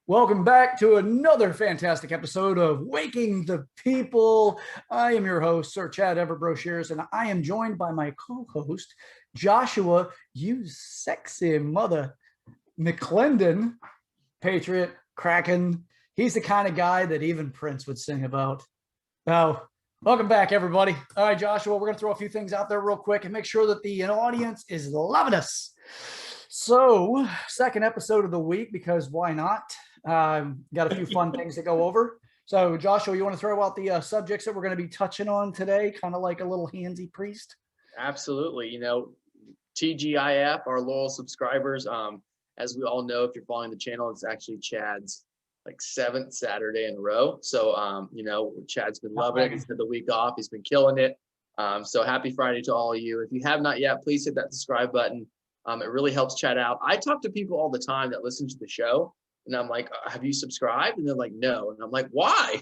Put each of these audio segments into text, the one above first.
Welcome back to another fantastic episode of Waking the People. I am your host, Sir Chad Everbroshears, and I am joined by my co-host, Joshua, you sexy mother, McClendon, Patriot, Kraken. He's the kind of guy that even Prince would sing about. Now, welcome back, everybody. All right, Joshua, we're going to throw a few things out there real quick and make sure that the audience is loving us. So, second episode of the week, because why not? Got a few fun things to go over. So, Joshua, you want to throw out the subjects that we're going to be touching on today, kind of like a little handsy priest? Absolutely. TGIF, our loyal subscribers. As we all know, if you're following the channel, it's actually Chad's like 7th Saturday in a row. So, Chad's been loving it. He's had the week off. He's been killing it. So happy Friday to all of you. If you have not yet, please hit that subscribe button. It really helps Chad out. I talk to people all the time that listen to the show, and I'm like, have you subscribed? And they're like, no. And I'm like, why?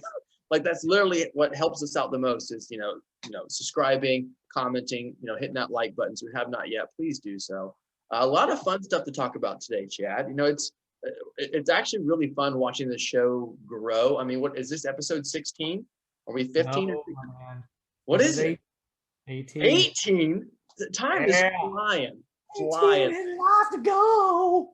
Like, that's literally what helps us out the most is, subscribing, commenting, hitting that like button. So if you have not yet, please do so. A lot of fun stuff to talk about today, Chad. It's actually really fun watching the show grow. I mean, what is this, episode 16? Are we 15? No, man. What is it? 18. 18? The time is flying. 18 lots to go.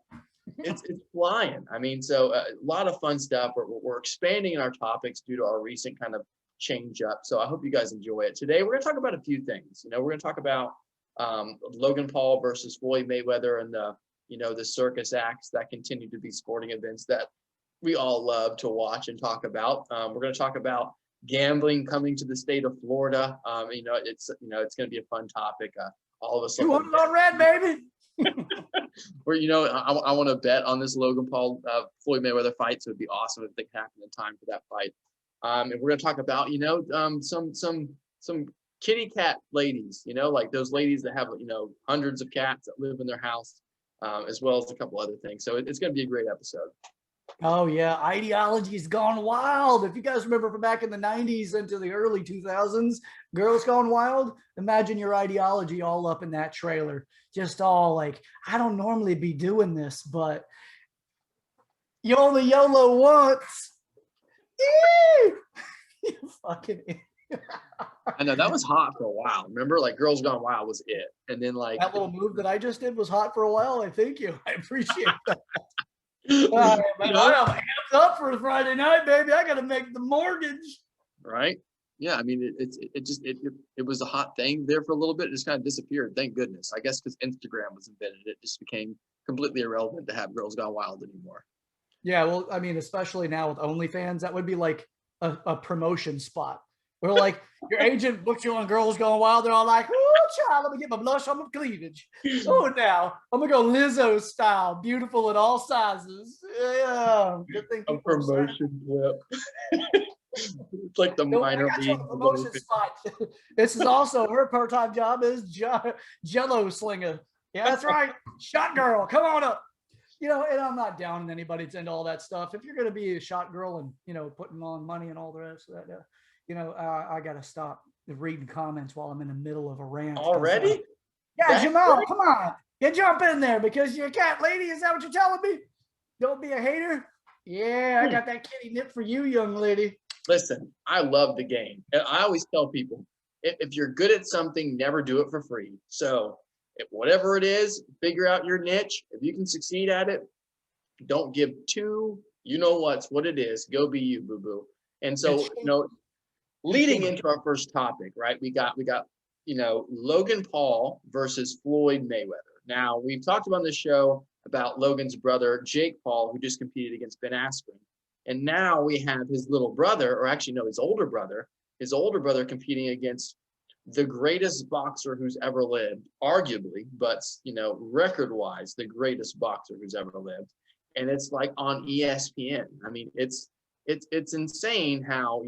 It's flying. I mean, so a lot of fun stuff. We're expanding in our topics due to our recent kind of change up. So I hope you guys enjoy it. Today, we're going to talk about a few things. We're going to talk about Logan Paul versus Floyd Mayweather and the circus acts that continue to be sporting events that we all love to watch and talk about. We're going to talk about gambling coming to the state of Florida. It's going to be a fun topic. All of us. 200 on red, baby. Where I want to bet on this Logan Paul Floyd Mayweather fight, so it'd be awesome if they happen in time for that fight. And we're going to talk about some kitty cat ladies, like those ladies that have hundreds of cats that live in their house, as well as a couple other things. So it's going to be a great episode. Oh yeah, Ideologies Gone Wild. If you guys remember from back in the 90s into the early 2000s, Girls Gone Wild, imagine your ideology all up in that trailer. Just all like, I don't normally be doing this, but you only YOLO once. You fucking I know that was hot for a while. Remember, like Girls Gone Wild was it. And then like that little move that I just did was hot for a while. I thank you. I appreciate that. I'm amped up for Friday night, baby. I got to make the mortgage. Right? Yeah. I mean, it was a hot thing there for a little bit. It just kind of disappeared. Thank goodness. I guess because Instagram was invented, it just became completely irrelevant to have Girls Gone Wild anymore. Yeah. Well, I mean, especially now with OnlyFans, that would be like a promotion spot. We're like, your agent booked you on Girls Gone Wild. They're all like, oh, child, let me get my blush on my cleavage. Oh, now I'm going to go Lizzo style, beautiful in all sizes. Yeah. Good thing. A promotion clip. It's like the minor league promotion spot. This is also her part-time job is Jello slinger. Yeah, that's right. Shot girl, come on up. And I'm not downing anybody that's into all that stuff. If you're going to be a shot girl and, putting on money and all the rest of that, I got to stop reading comments while I'm in the middle of a rant. Already? Yeah, Jamal, come on. You jump in there because you're a cat lady. Is that what you're telling me? Don't be a hater. Yeah, I got that kitty nip for you, young lady. Listen, I love the game. And I always tell people, if you're good at something, never do it for free. So whatever it is, figure out your niche. If you can succeed at it, don't give two, what it is. Go be you, boo-boo. And so, leading into our first topic, right? We got Logan Paul versus Floyd Mayweather. Now, we've talked about this show about Logan's brother, Jake Paul, who just competed against Ben Askren. And now we have his little brother, or actually, no, his older brother competing against the greatest boxer who's ever lived, arguably, but, record-wise, the greatest boxer who's ever lived. And it's like on ESPN. I mean, it's insane how,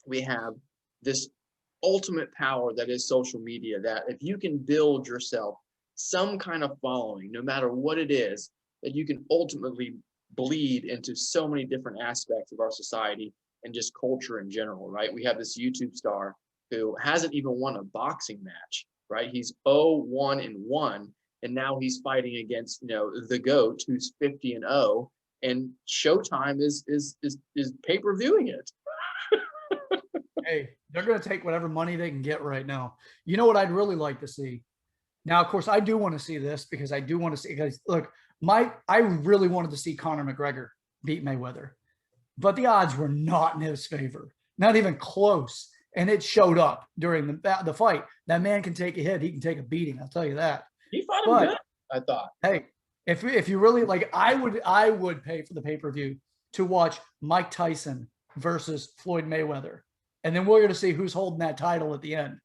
we have this ultimate power that is social media, that if you can build yourself some kind of following, no matter what it is, that you can ultimately bleed into so many different aspects of our society and just culture in general, right? We have this YouTube star who hasn't even won a boxing match, right? He's 0-1-1, and now he's fighting against, the GOAT, who's 50-0, and Showtime is pay-per-viewing it. Hey, they're going to take whatever money they can get right now. You know what I'd really like to see? Now, of course, I do want to see this because I do want to see, because look, I really wanted to see Conor McGregor beat Mayweather, but the odds were not in his favor, not even close. And it showed up during the fight. That man can take a hit. He can take a beating. I'll tell you that. He fought him good, I thought. Hey, if you really like, I would pay for the pay-per-view to watch Mike Tyson versus Floyd Mayweather. And then we're going to see who's holding that title at the end.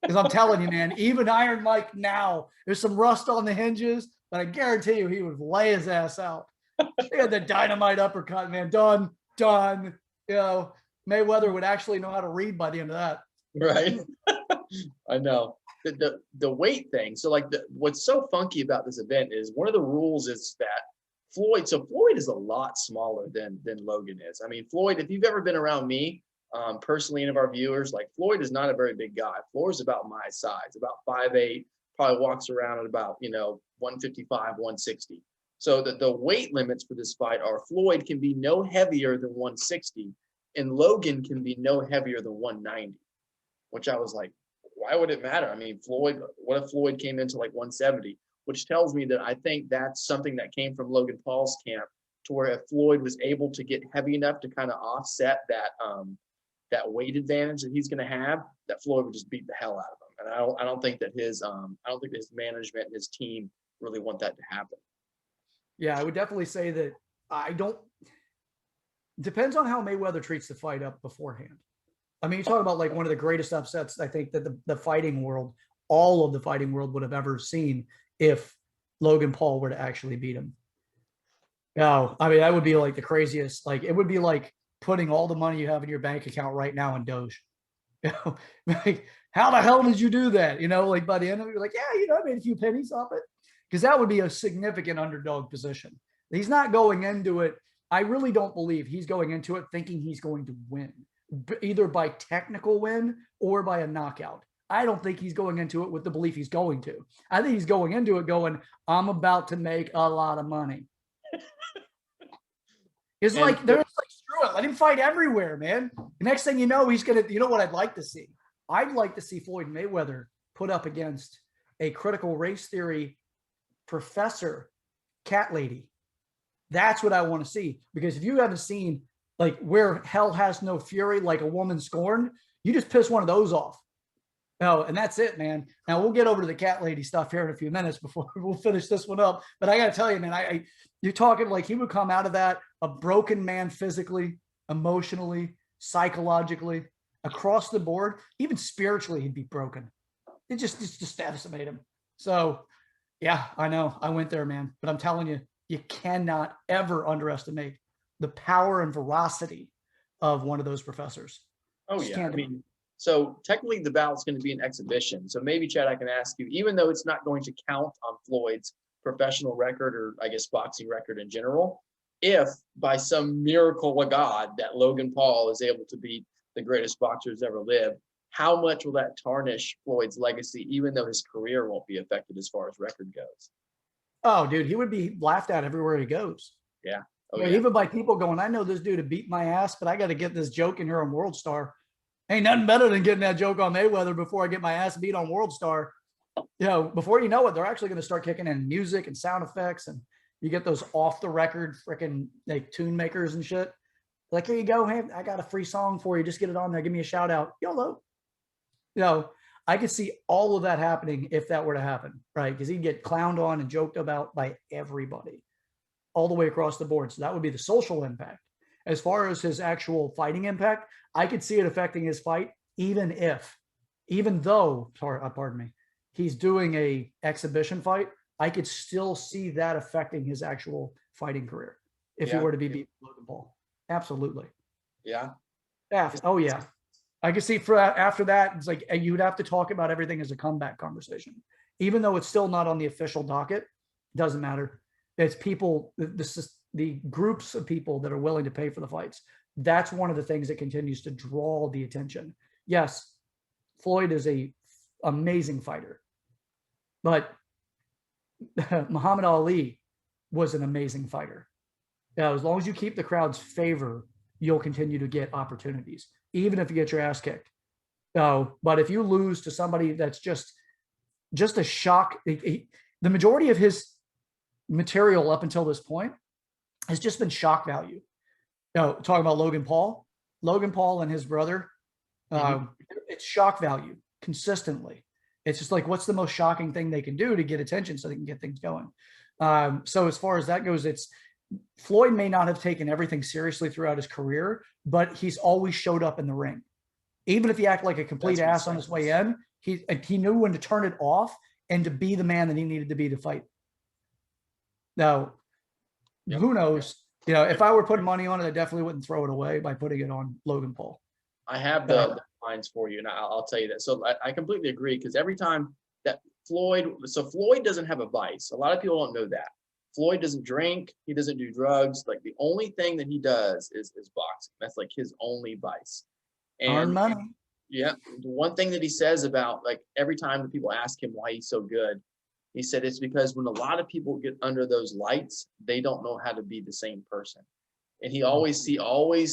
Because I'm telling you, man, even Iron Mike now, there's some rust on the hinges, but I guarantee you he would lay his ass out. He had the dynamite uppercut, man. Done. You know, Mayweather would actually know how to read by the end of that. Right. I know. The weight thing. So like what's so funky about this event is one of the rules is that Floyd is a lot smaller than Logan is. I mean, Floyd, if you've ever been around me, personally, any of our viewers, like Floyd is not a very big guy. Floyd's about my size, about 5'8", probably walks around at about, 155, 160. So the weight limits for this fight are Floyd can be no heavier than 160 and Logan can be no heavier than 190, which I was like, why would it matter? I mean, what if Floyd came into like 170, which tells me that I think that's something that came from Logan Paul's camp, to where if Floyd was able to get heavy enough to kind of offset that weight advantage that he's going to have, that Floyd would just beat the hell out of him. And I don't think that his management and his team really want that to happen. Yeah, I would definitely say that depends on how Mayweather treats the fight up beforehand. I mean, you talk about like one of the greatest upsets I think that the fighting world, all of the fighting world would have ever seen if Logan Paul were to actually beat him. No, I mean, that would be like the craziest. Like, it would be like putting all the money you have in your bank account right now in Doge. Like, how the hell did you do that? Like by the end of it, you're like, yeah, I made a few pennies off it. Because that would be a significant underdog position. He's not going into it. I really don't believe he's going into it thinking he's going to win, either by technical win or by a knockout. I don't think he's going into it with the belief he's going to. I think he's going into it going, I'm about to make a lot of money. It's like, they're like, screw it, let him fight everywhere, man. The next thing you know, he's going to, you know what I'd like to see? I'd like to see Floyd Mayweather put up against a critical race theory professor, cat lady. That's what I want to see. Because if you haven't seen like Where Hell Has No Fury, Like a Woman Scorned, you just piss one of those off. Oh, and that's it, man. Now we'll get over to the cat lady stuff here in a few minutes before we'll finish this one up. But I got to tell you, man, you're talking like he would come out of that a broken man physically, emotionally, psychologically, across the board, even spiritually, he'd be broken. It just decimate him. So, yeah, I know. I went there, man. But I'm telling you, you cannot ever underestimate the power and veracity of one of those professors. Oh, yeah. I mean, so technically the bout's going to be an exhibition. So maybe, Chad, I can ask you, even though it's not going to count on Floyd's professional record, or I guess boxing record in general, if by some miracle of God that Logan Paul is able to beat the greatest boxer who's ever lived, how much will that tarnish Floyd's legacy, even though his career won't be affected as far as record goes? Oh, dude, he would be laughed at everywhere he goes. Yeah. Yeah. Even by people going, I know this dude to beat my ass, but I got to get this joke in here on World Star. Ain't nothing better than getting that joke on Mayweather before I get my ass beat on World Star. Before you know it, they're actually going to start kicking in music and sound effects, and you get those off the record freaking like tune makers and shit. Like, here you go. Hey, I got a free song for you. Just get it on there. Give me a shout out. YOLO. I could see all of that happening if that were to happen, right? Because he'd get clowned on and joked about by everybody all the way across the board. So that would be the social impact. As far as his actual fighting impact, I could see it affecting his fight, even though, pardon me, he's doing a exhibition fight. I could still see that affecting his actual fighting career if he were to be beaten Logan Paul. Absolutely. Yeah. Oh, yeah. I could see after that, it's like you would have to talk about everything as a comeback conversation, even though it's still not on the official docket. It doesn't matter. It's people, the groups of people that are willing to pay for the fights. That's one of the things that continues to draw the attention. Yes, Floyd is an amazing fighter, but Muhammad Ali was an amazing fighter. As long as you keep the crowd's favor, you'll continue to get opportunities, even if you get your ass kicked. But if you lose to somebody that's just a shock, the majority of his material up until this point has just been shock value. Talking about Logan Paul and his brother, it's shock value consistently. It's just like, what's the most shocking thing they can do to get attention so they can get things going? So as far as that goes, Floyd may not have taken everything seriously throughout his career, but he's always showed up in the ring. Even if he acted like a complete ass on his way in, he knew when to turn it off and to be the man that he needed to be to fight. Now, who knows? If I were putting money on it, I definitely wouldn't throw it away by putting it on Logan Paul. I have the lines for you, and I'll tell you that. So I completely agree, because every time that Floyd doesn't have a vice. A lot of people don't know that. Floyd doesn't drink. He doesn't do drugs. Like, the only thing that he does is boxing. That's like his only vice. And earn money. Yeah. The one thing that he says about, like, every time that people ask him why he's so good, he said it's because when a lot of people get under those lights, they don't know how to be the same person. And he always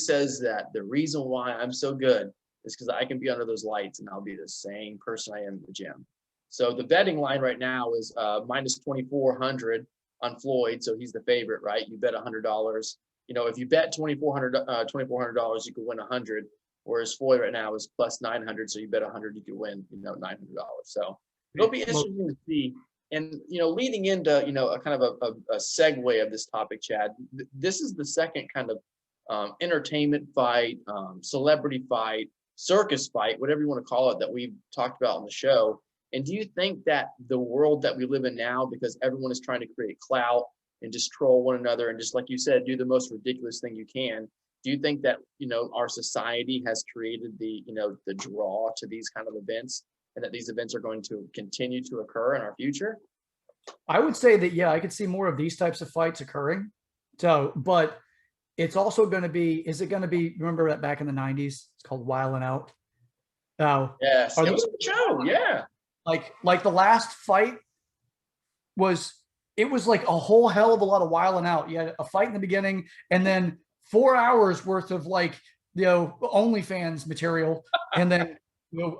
says that the reason why I'm so good is because I can be under those lights and I'll be the same person I am in the gym. So the betting line right now is minus 2,400 on Floyd. So he's the favorite, right? You bet $100. If you bet $2,400, you could win 100. Whereas Floyd right now is plus 900. So you bet 100, you could win, $900. So it'll be interesting to see. And, leading into, a kind of a segue of this topic, Chad, this is the second kind of entertainment fight, celebrity fight, circus fight, whatever you want to call it, that we've talked about on the show. And do you think that the world that we live in now, because everyone is trying to create clout and just troll one another and just, like you said, do the most ridiculous thing you can, do you think that, our society has created the draw to these kind of events, and that these events are going to continue to occur in our future? I would say that, yeah, I could see more of these types of fights occurring. So, but it's also going to be, remember that back in the 90s, it's called Wildin' Out. Yes, it was a show, yeah. Like the last fight was like a whole hell of a lot of Wildin' Out. You had a fight in the beginning, and then 4 hours worth of OnlyFans material, and then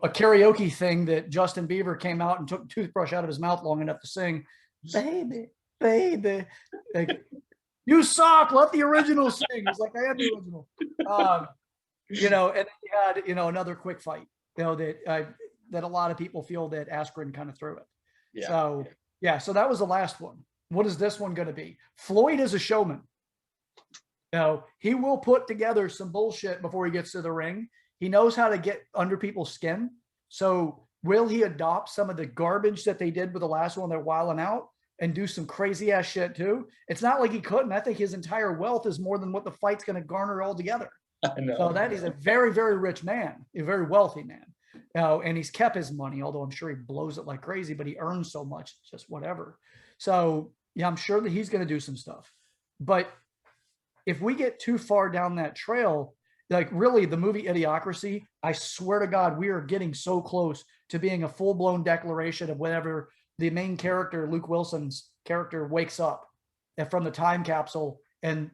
a karaoke thing that Justin Bieber came out and took a toothbrush out of his mouth long enough to sing, "Baby, baby, you suck. Let the original sing." It's like, I am the original. And then you had another quick fight. That a lot of people feel that Askren kind of threw it. Yeah. So that was the last one. What is this one going to be? Floyd is a showman. He will put together some bullshit before he gets to the ring. He knows how to get under people's skin. So will he adopt some of the garbage that they did with the last one, they're wilding out, and do some crazy ass shit too? It's not like he couldn't. I think his entire wealth is more than what the fight's going to garner altogether. I know. So that is a very, very rich man, a very wealthy man. And he's kept his money, although I'm sure he blows it like crazy, but he earns so much, just whatever. So yeah, I'm sure that he's going to do some stuff. But if we get too far down that trail, like really the movie Idiocracy, I swear to God, we are getting so close to being a full-blown declaration of whenever the main character, Luke Wilson's character, wakes up and from the time capsule, and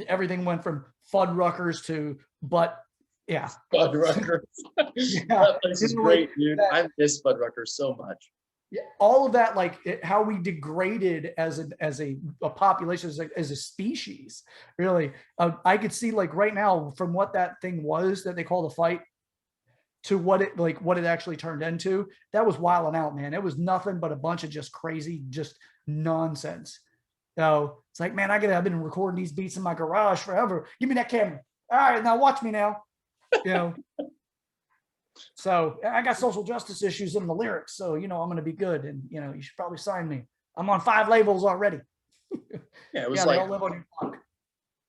everything went from Fuddruckers to Fuddruckers. Yeah. That place is great, dude. I miss Fuddruckers so much. Yeah, all of that, how we degraded as a population, as a species, really. I could see right now from what that thing was that they call the fight to what it actually turned into. That was wilding out, man. It was nothing but a bunch of just crazy, just nonsense. So it's like, man, I've been recording these beats in my garage forever. Give me that camera. All right, now watch me now. So I got social justice issues in the lyrics. So, I'm going to be good. And, you should probably sign me. I'm on 5 labels already. Yeah, it was they all live on your block.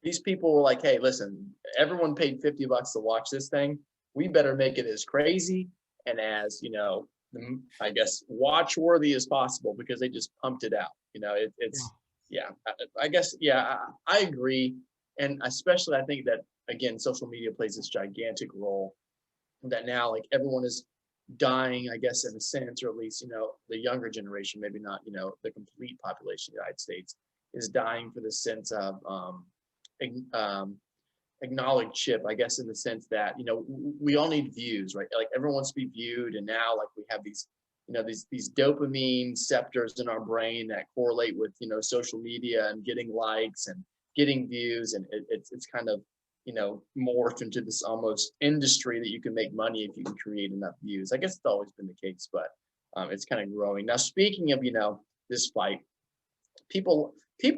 These people were like, hey, listen, everyone paid $50 to watch this thing. We better make it as crazy and as, I guess, watch worthy as possible, because they just pumped it out. I guess, I agree. And especially, I think that, again, social media plays this gigantic role. That now, everyone is dying, I guess, in a sense, or at least, the younger generation, maybe not, the complete population of the United States, is dying for the sense of acknowledged chip, I guess, in the sense that, you know, we all need views, right? Like everyone wants to be viewed, and now like we have these, you know, these dopamine receptors in our brain that correlate with, you know, social media and getting likes and getting views, and it's kind of, you know, morphed into this almost industry that you can make money if you can create enough views. I guess it's always been the case, but it's kind of growing. Now, speaking of, you know, this fight, people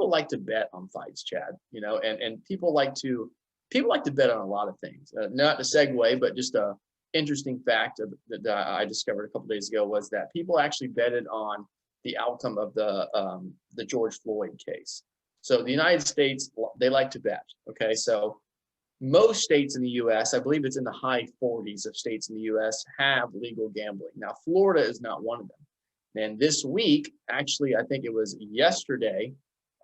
like to bet on fights, Chad, you know, and people like to bet on a lot of things. Not to segue, but just a interesting fact that I discovered a couple days ago was that people actually betted on the outcome of the George Floyd case. So the United States, they like to bet. Okay, so most states in the U.S., I believe it's in the high 40s of states in the U.S., have legal gambling. Now, Florida is not one of them. And this week, actually, I think it was yesterday,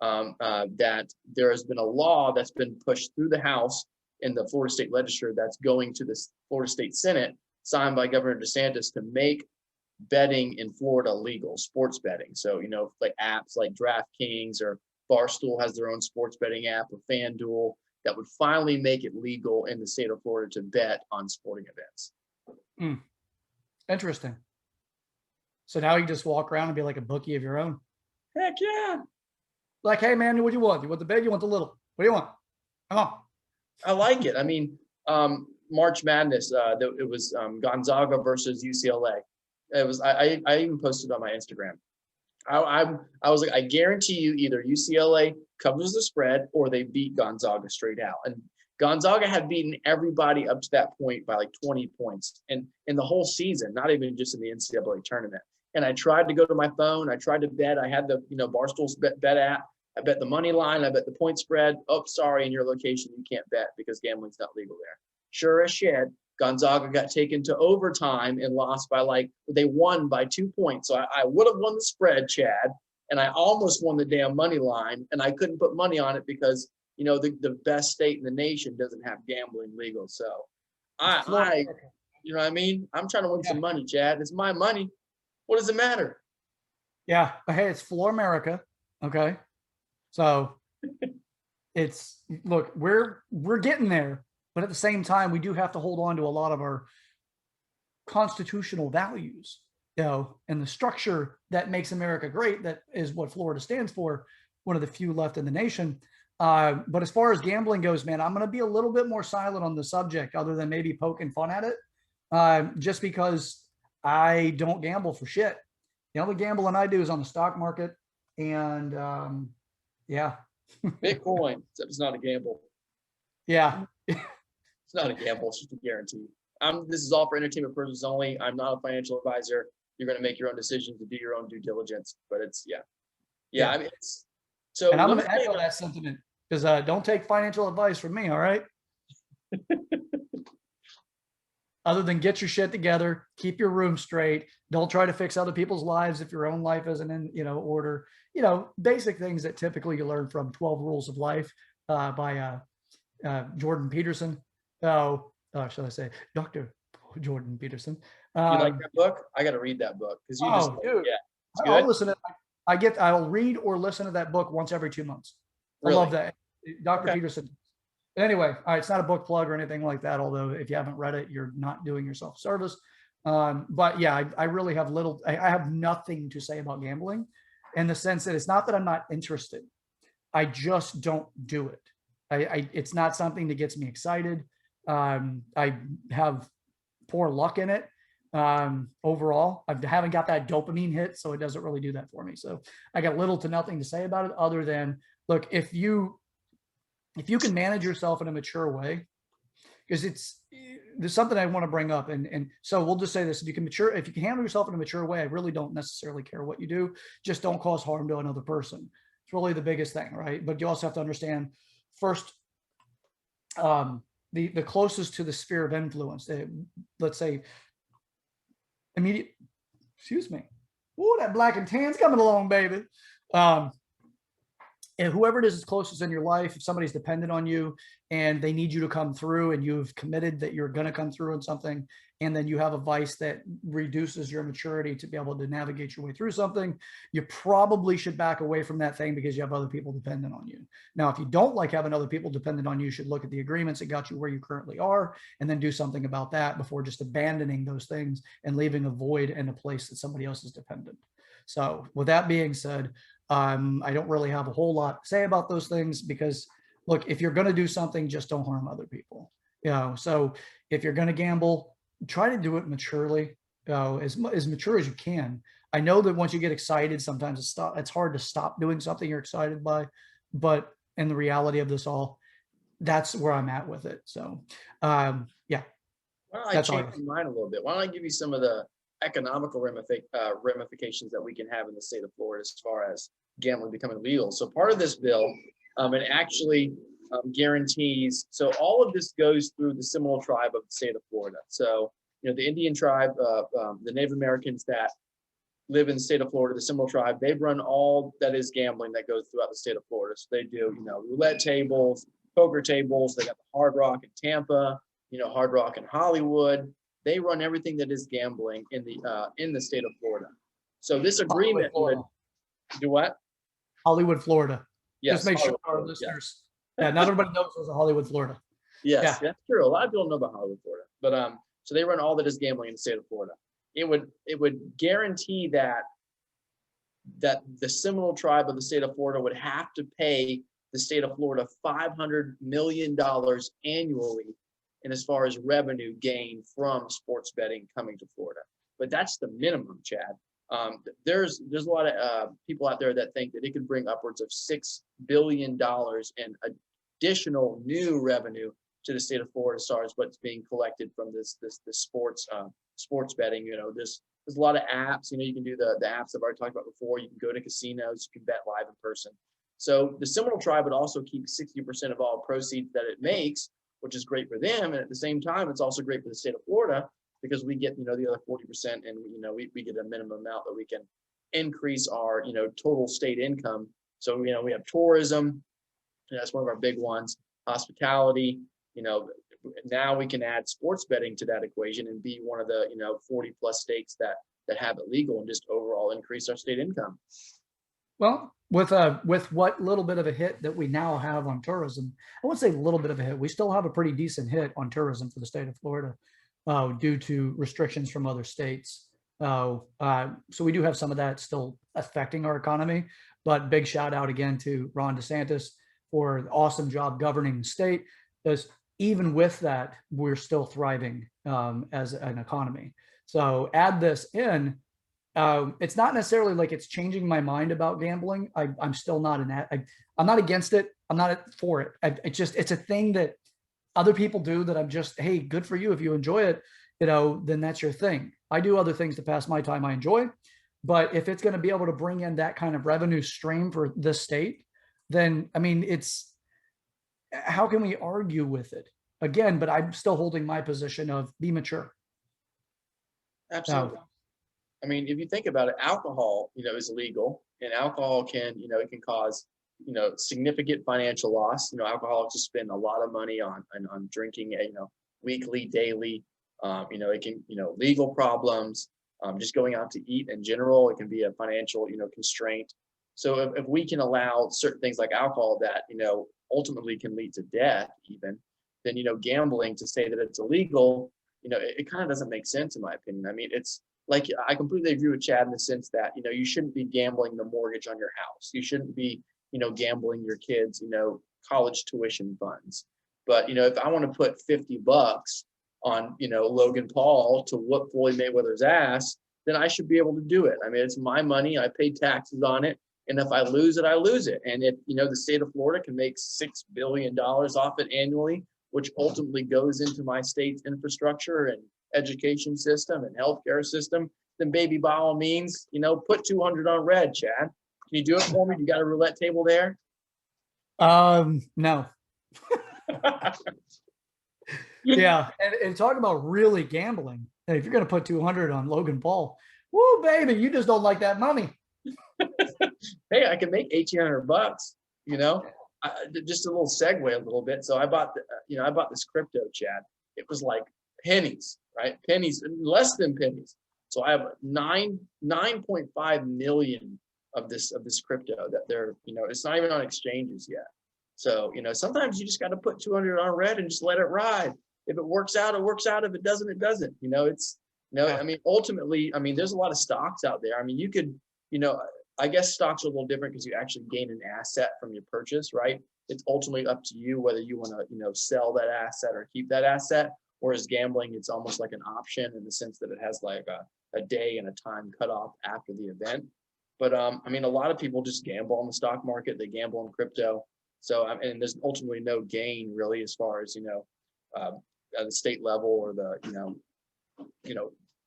that there has been a law that's been pushed through the House in the Florida State Legislature that's going to the Florida State Senate, signed by Governor DeSantis, to make betting in Florida legal, sports betting. So, you know, like apps like DraftKings or Barstool has their own sports betting app, or FanDuel, that would finally make it legal in the state of Florida to bet on sporting events. Interesting. So now you just walk around and be like a bookie of your own. Heck yeah. Like, hey man, what do you want? You want the big? You want the little? What do you want? Come on. I like it. I mean, March Madness, it was Gonzaga versus UCLA. It was, I even posted on my Instagram. I was like, I guarantee you either UCLA covers the spread or they beat Gonzaga straight out. And Gonzaga had beaten everybody up to that point by like 20 points and in the whole season, not even just in the NCAA tournament. And I tried to go to my phone. I tried to bet. I had the, you know, Barstool's bet app. I bet the money line. I bet the point spread. Oh, sorry, in your location, you can't bet because gambling's not legal there. Sure as shit, Gonzaga got taken to overtime and lost by they won by 2 points. So I would have won the spread, Chad, and I almost won the damn money line, and I couldn't put money on it because, you know, the best state in the nation doesn't have gambling legal. So you know what I mean? I'm trying to win some money, Chad. It's my money. What does it matter? Yeah, but hey, it's Floor America, okay? So it's, look, we're getting there, but at the same time, we do have to hold on to a lot of our constitutional values, you know, and the structure that makes America great. That is what Florida stands for, one of the few left in the nation. But as far as gambling goes, man, I'm going to be a little bit more silent on the subject, other than maybe poking fun at it, just because I don't gamble for shit. The only gambling I do is on the stock market, and yeah. Bitcoin, except it's not a gamble. Yeah. It's not a gamble, it's just a guarantee. This is all for entertainment purposes only. I'm not a financial advisor. You're going to make your own decisions to do your own due diligence, but it's, yeah. I mean, it's so. And I'm going to echo that sentiment, because don't take financial advice from me. All right. Other than get your shit together, keep your room straight. Don't try to fix other people's lives if your own life isn't in, you know, order. You know, basic things that typically you learn from 12 Rules of Life by Jordan Peterson. Should I say Dr. Jordan Peterson? You like that book? I got to read that book because dude, yeah, it's good. I'll listen to. I'll read or listen to that book once every 2 months. Really? I love that, Dr. Peterson. Anyway, it's not a book plug or anything like that. Although if you haven't read it, you're not doing yourself service. But yeah, I really have I have nothing to say about gambling, in the sense that it's not that I'm not interested. I just don't do it. It's not something that gets me excited. I have poor luck in it. Overall, I haven't got that dopamine hit, so it doesn't really do that for me. So I got little to nothing to say about it, other than, look, if you can manage yourself in a mature way, because there's something I want to bring up. And so we'll just say this: if you can handle yourself in a mature way, I really don't necessarily care what you do. Just don't cause harm to another person. It's really the biggest thing, right? But you also have to understand, first, the closest to the sphere of influence, let's say excuse me. Oh, that black and tan's coming along, baby. and whoever it is closest in your life, if somebody's dependent on you and they need you to come through and you've committed that you're going to come through on something, and then you have a vice that reduces your maturity to be able to navigate your way through something, you probably should back away from that thing because you have other people dependent on you. Now, if you don't like having other people dependent on you, you should look at the agreements that got you where you currently are and then do something about that before just abandoning those things and leaving a void in a place that somebody else is dependent. So with that being said, I don't really have a whole lot to say about those things because, look, if you're going to do something, just don't harm other people. So if you're going to gamble, try to do it maturely, as mature as you can. I know that once you get excited, sometimes it's hard to stop doing something you're excited by, but in the reality of this all, that's where I'm at with it. So, yeah. Why don't I change my mind a little bit? Why don't I give you some of the economical ramifications that we can have in the state of Florida as far as gambling becoming legal. So part of this bill, it actually guarantees, so all of this goes through the Seminole tribe of the state of Florida. So, the Indian tribe, the Native Americans that live in the state of Florida, the Seminole tribe, they run all that is gambling that goes throughout the state of Florida. So they do, roulette tables, poker tables, they got the Hard Rock in Tampa, Hard Rock in Hollywood. They run everything that is gambling in the state of Florida. So this agreement would do what? Hollywood, Florida. Yes. Just make sure our listeners, not everybody knows there's a Hollywood, Florida. Yes, that's true. A lot of people know about Hollywood, Florida. But so they run all that is gambling in the state of Florida. It would guarantee that the Seminole tribe of the state of Florida would have to pay the state of Florida $500 million annually and as far as revenue gained from sports betting coming to Florida. But that's the minimum, Chad. There's a lot of people out there that think that it could bring upwards of $6 billion in additional new revenue to the state of Florida as far as what's being collected from this sports betting. There's a lot of apps. You can do the apps I've already talked about before. You can go to casinos. You can bet live in person. So the Seminole tribe would also keep 60% of all proceeds that it makes, which is great for them. And at the same time, it's also great for the state of Florida because we get, the other 40% and, we get a minimum amount that we can increase our, total state income. So, we have tourism. That's one of our big ones. Hospitality, now we can add sports betting to that equation and be one of the, 40 plus states that have it legal and just overall increase our state income. Well, with what little bit of a hit that we now have on tourism, I wouldn't say a little bit of a hit. We still have a pretty decent hit on tourism for the state of Florida due to restrictions from other states. So we do have some of that still affecting our economy. But big shout out again to Ron DeSantis for an awesome job governing the state. Because even with that, we're still thriving as an economy. So add this in. It's not necessarily like it's changing my mind about gambling. I'm still not I'm not against it. I'm not for it. It's a thing that other people do that I'm just, hey, good for you. If you enjoy it, then that's your thing. I do other things to pass my time I enjoy. But if it's going to be able to bring in that kind of revenue stream for this state, then, how can we argue with it? Again, but I'm still holding my position of be mature. Absolutely. If you think about it, alcohol, is illegal, and alcohol can, it can cause, significant financial loss. Alcoholics just spend a lot of money on drinking, weekly, daily. It can, legal problems, just going out to eat in general. It can be a financial, constraint. So if we can allow certain things like alcohol that, ultimately can lead to death even, then, gambling to say that it's illegal, it kind of doesn't make sense in my opinion. It's like, I completely agree with Chad in the sense that, you shouldn't be gambling the mortgage on your house. You shouldn't be, gambling your kids, college tuition funds. But, if I want to put $50 on, Logan Paul to whoop Floyd Mayweather's ass, then I should be able to do it. It's my money. I pay taxes on it. And if I lose it, I lose it. And if, the state of Florida can make $6 billion off it annually, which ultimately goes into my state's infrastructure and education system and healthcare system, then baby, by all means, put 200 on red, Chad. Can you do it for me? You got a roulette table there? No. Yeah. And talk about really gambling. If you're going to put 200 on Logan Paul, woo, baby, you just don't like that money. Hey, I can make $1,800. You know, just a little segue a little bit. So I bought, I bought this crypto, Chad. It was like pennies, right? Pennies, less than pennies. So I have 9.5 million of this crypto that they're, it's not even on exchanges yet. So, sometimes you just got to put 200 on red and just let it ride. If it works out, it works out. If it doesn't, it doesn't. I mean, ultimately, there's a lot of stocks out there. I mean, you could, I guess stocks are a little different because you actually gain an asset from your purchase, right? It's ultimately up to you whether you want to, sell that asset or keep that asset. Whereas gambling, it's almost like an option in the sense that it has like a day and a time cutoff after the event. But a lot of people just gamble on the stock market. They gamble on crypto. So, and there's ultimately no gain really as far as, at the state level or the,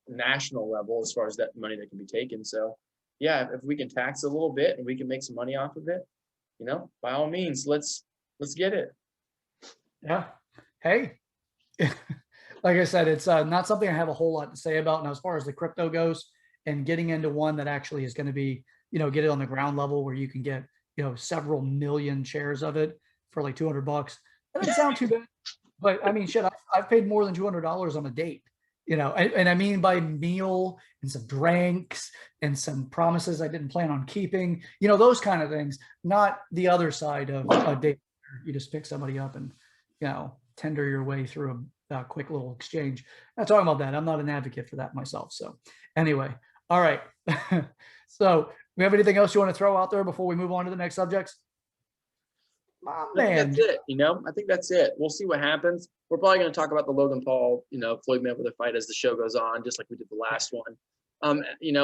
national level as far as that money that can be taken. So yeah, if we can tax it a little bit and we can make some money off of it, by all means, let's get it. Yeah. Hey, like I said, it's not something I have a whole lot to say about. Now, as far as the crypto goes and getting into one that actually is going to be, get it on the ground level where you can get, several million shares of it for like $200. That doesn't sound too bad. But I mean, shit, I've paid more than $200 on a date, and I mean by meal and some drinks and some promises I didn't plan on keeping, those kind of things, not the other side of a date. You just pick somebody up and, tender your way through a quick little exchange. Not talking about that. I'm not an advocate for that myself. So anyway, all right. So we have anything else you want to throw out there before we move on to the next subjects? I think that's it. I think that's it. We'll see what happens. We're probably going to talk about the Logan Paul, Floyd Mayweather fight as the show goes on, just like we did the last one.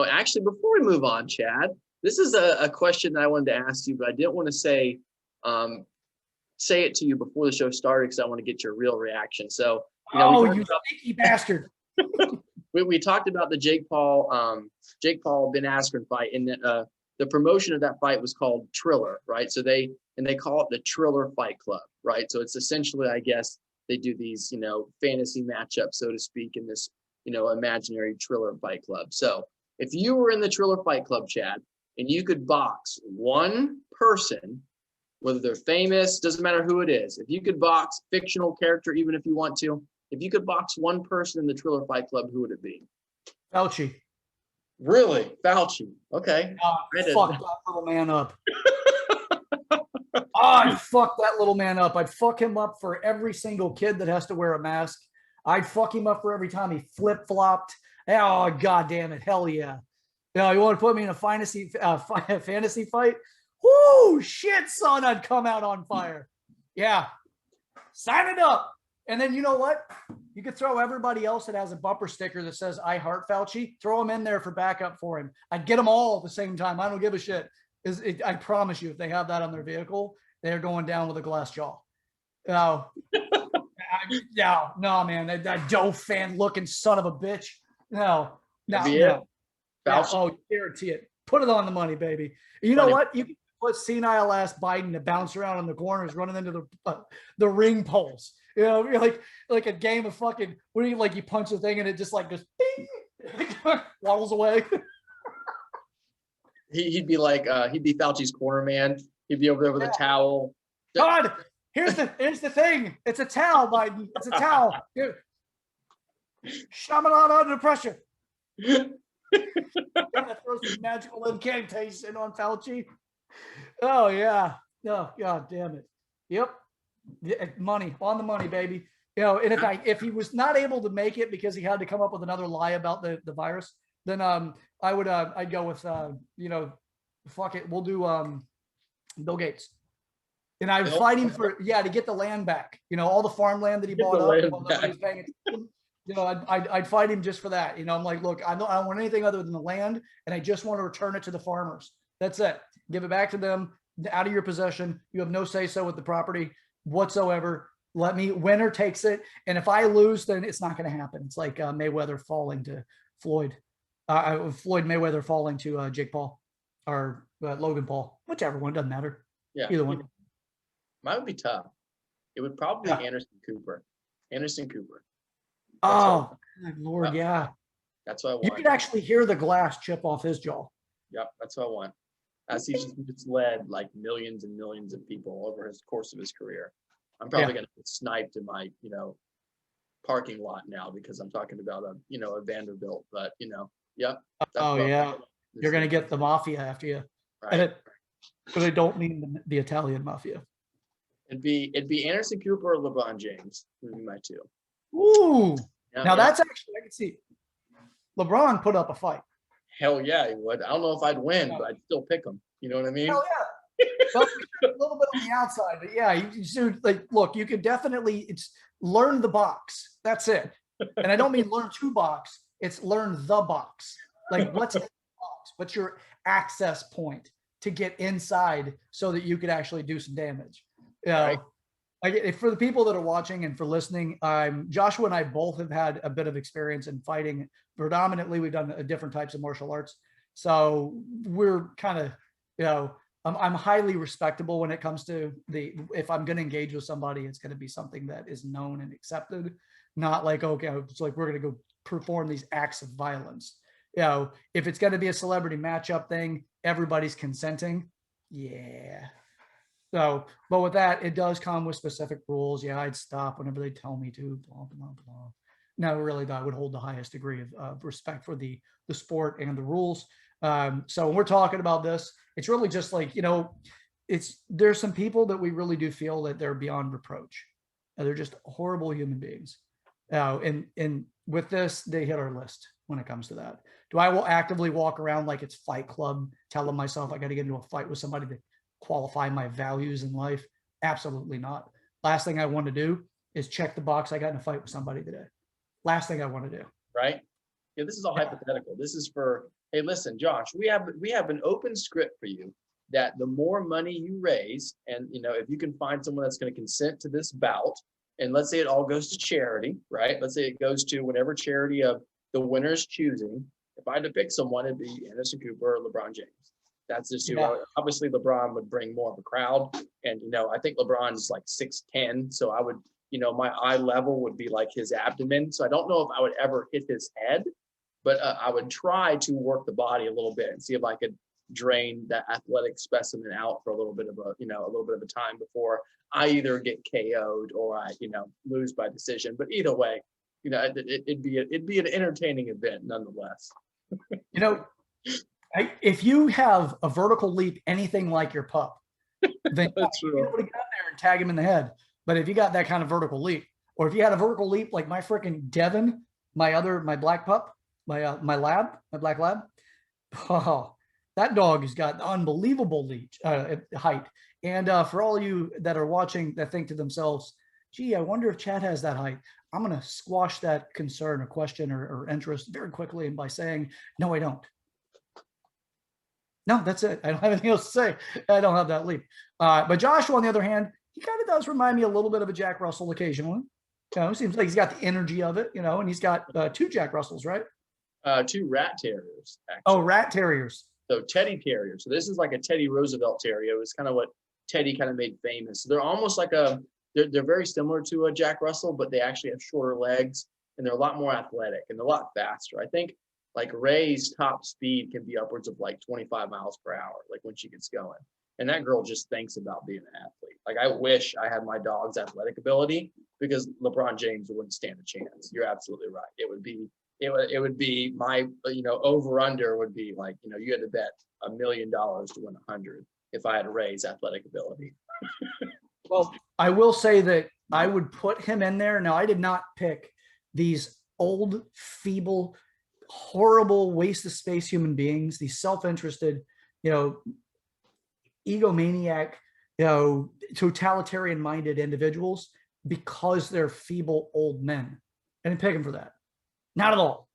Actually, before we move on, Chad, this is a question that I wanted to ask you, but I didn't want to say it to you before the show started because I want to get your real reaction. So, you sneaky bastard. we talked about the Jake Paul Ben Askren fight, and the promotion of that fight was called Triller, right? So they call it the Triller Fight Club, right? So it's essentially, I guess, they do these, fantasy matchups, so to speak, in this, imaginary Triller Fight Club. So if you were in the Triller Fight Club, Chad, and you could box one person, whether they're famous, doesn't matter who it is. If you could box fictional character, even if you want to, if you could box one person in the Triller Fight Club, who would it be? Fauci. Really? Fauci. Okay. Fuck that little man up. I'd fuck that little man up. I'd fuck him up for every single kid that has to wear a mask. I'd fuck him up for every time he flip-flopped. Oh, God damn it. Hell yeah. You want to put me in a fantasy fight? Whoo, shit, son, I'd come out on fire. Yeah. Sign it up. And then you know what? You could throw everybody else that has a bumper sticker that says, I heart Fauci, throw them in there for backup for him. I'd get them all at the same time. I don't give a shit. I promise you, if they have that on their vehicle, they're going down with a glass jaw. No, man, that Joe fan looking son of a bitch. No. Oh, guarantee it. Put it on the money, baby. You know what? You can put senile ass Biden to bounce around in the corners, running into the ring poles. You're like a game of fucking. What do you like? You punch the thing and it just like goes bing, waddles away. He'd be Fauci's corner man. He'd be over there with a towel. God, here's the thing. It's a towel, Biden. It's a towel. Shaman under pressure. Throw some magical incantation on Fauci. Oh yeah. Oh God damn it. Yep. Money on the money, baby. And if he was not able to make it because he had to come up with another lie about the virus, then I'd go with fuck it. We'll do Bill Gates. And I'd fight him to get the land back. All the farmland that he bought up. I'd fight him just for that. I'm like, look, I don't want anything other than the land, and I just want to return it to the farmers. That's it. Give it back to them, out of your possession. You have no say-so with the property whatsoever. Let me, winner takes it. And if I lose, then it's not going to happen. It's like Mayweather falling to Floyd. Floyd Mayweather falling to Jake Paul or Logan Paul. Whichever one, doesn't matter. Yeah. Either one. Mine would be tough. It would probably be Anderson Cooper. Oh, good Lord, yeah. That's what I want. You could actually hear the glass chip off his jaw. Yep, that's what I want. as he's just led like millions and millions of people over his course of his career. I'm probably going to get sniped in my, parking lot now because I'm talking about a Vanderbilt, but yep. Oh yeah. You're going to get the mafia after you. Right. But I don't mean the Italian mafia. It'd be Anderson Cooper or LeBron James would be my two. Ooh. Now that's actually, I can see LeBron put up a fight. Hell yeah, he would. I don't know if I'd win, but I'd still pick him. You know what I mean? Hell yeah. Well, a little bit on the outside, but yeah, look, you could definitely learn the box. That's it. And I don't mean learn to box, it's learn the box. Like what's in the box? What's your access point to get inside so that you could actually do some damage? Right. For the people that are watching and for listening, Joshua and I both have had a bit of experience in fighting. Predominantly, we've done different types of martial arts. So we're kind of, I'm highly respectable when it comes to if I'm going to engage with somebody, it's going to be something that is known and accepted, not like, okay, it's like, we're going to go perform these acts of violence. If it's going to be a celebrity matchup thing, everybody's consenting. Yeah. So, but with that, it does come with specific rules. Yeah, I'd stop whenever they tell me to, blah, blah, blah. No, really, I would hold the highest degree of respect for the sport and the rules. So when we're talking about this, it's really just like, there's some people that we really do feel that they're beyond reproach. They're just horrible human beings. And with this, they hit our list when it comes to that. Do I will actively walk around like it's Fight Club, telling myself I got to get into a fight with somebody to qualify my values in life? Absolutely not. Last thing I want to do is check the box. I got in a fight with somebody today. Last thing I want to do. Right. Yeah. This is all hypothetical. This is for, hey, listen, Josh, we have an open script for you that the more money you raise, and if you can find someone that's going to consent to this bout, and let's say it all goes to charity, right? Let's say it goes to whatever charity of the winner's choosing. If I had to pick someone, it'd be Anderson Cooper or LeBron James. That's just obviously LeBron would bring more of a crowd. And, I think LeBron is like 6'10". So I would, my eye level would be like his abdomen. So I don't know if I would ever hit his head, but I would try to work the body a little bit and see if I could drain that athletic specimen out for a little bit of a time before I either get KO'd or I, lose by decision. But either way, it'd be an entertaining event nonetheless. If you have a vertical leap, anything like your pup, then that's true. You're able to get out there and tag him in the head. But if you got that kind of vertical leap, or if you had a vertical leap like my freaking Devin, my black pup, my black lab, oh, that dog has got unbelievable height. And for all of you that are watching that think to themselves, gee, I wonder if Chad has that height, I'm going to squash that concern or question or interest very quickly, and by saying, no, I don't. No, that's it. I don't have anything else to say. I don't have that leap. But Joshua, on the other hand, he kind of does remind me a little bit of a Jack Russell occasionally. Seems like he's got the energy of it, and he's got 2 Jack Russells, right? 2 rat terriers. Actually. Oh, rat terriers. So Teddy Terrier. So this is like a Teddy Roosevelt Terrier. It was kind of what Teddy kind of made famous. So they're almost like they're very similar to a Jack Russell, but they actually have shorter legs and they're a lot more athletic and they're a lot faster. I think like Ray's top speed can be upwards of like 25 miles per hour, like when she gets going. And that girl just thinks about being an athlete. Like I wish I had my dog's athletic ability because LeBron James wouldn't stand a chance. You're absolutely right. It would be my, over under would be like, you had to bet $1 million to win 100 if I had Ray's athletic ability. Well, I will say that I would put him in there. Now, I did not pick these old, feeble, horrible, waste of space human beings, these self-interested, egomaniac, totalitarian minded individuals because they're feeble old men. I didn't pick them for that. Not at all.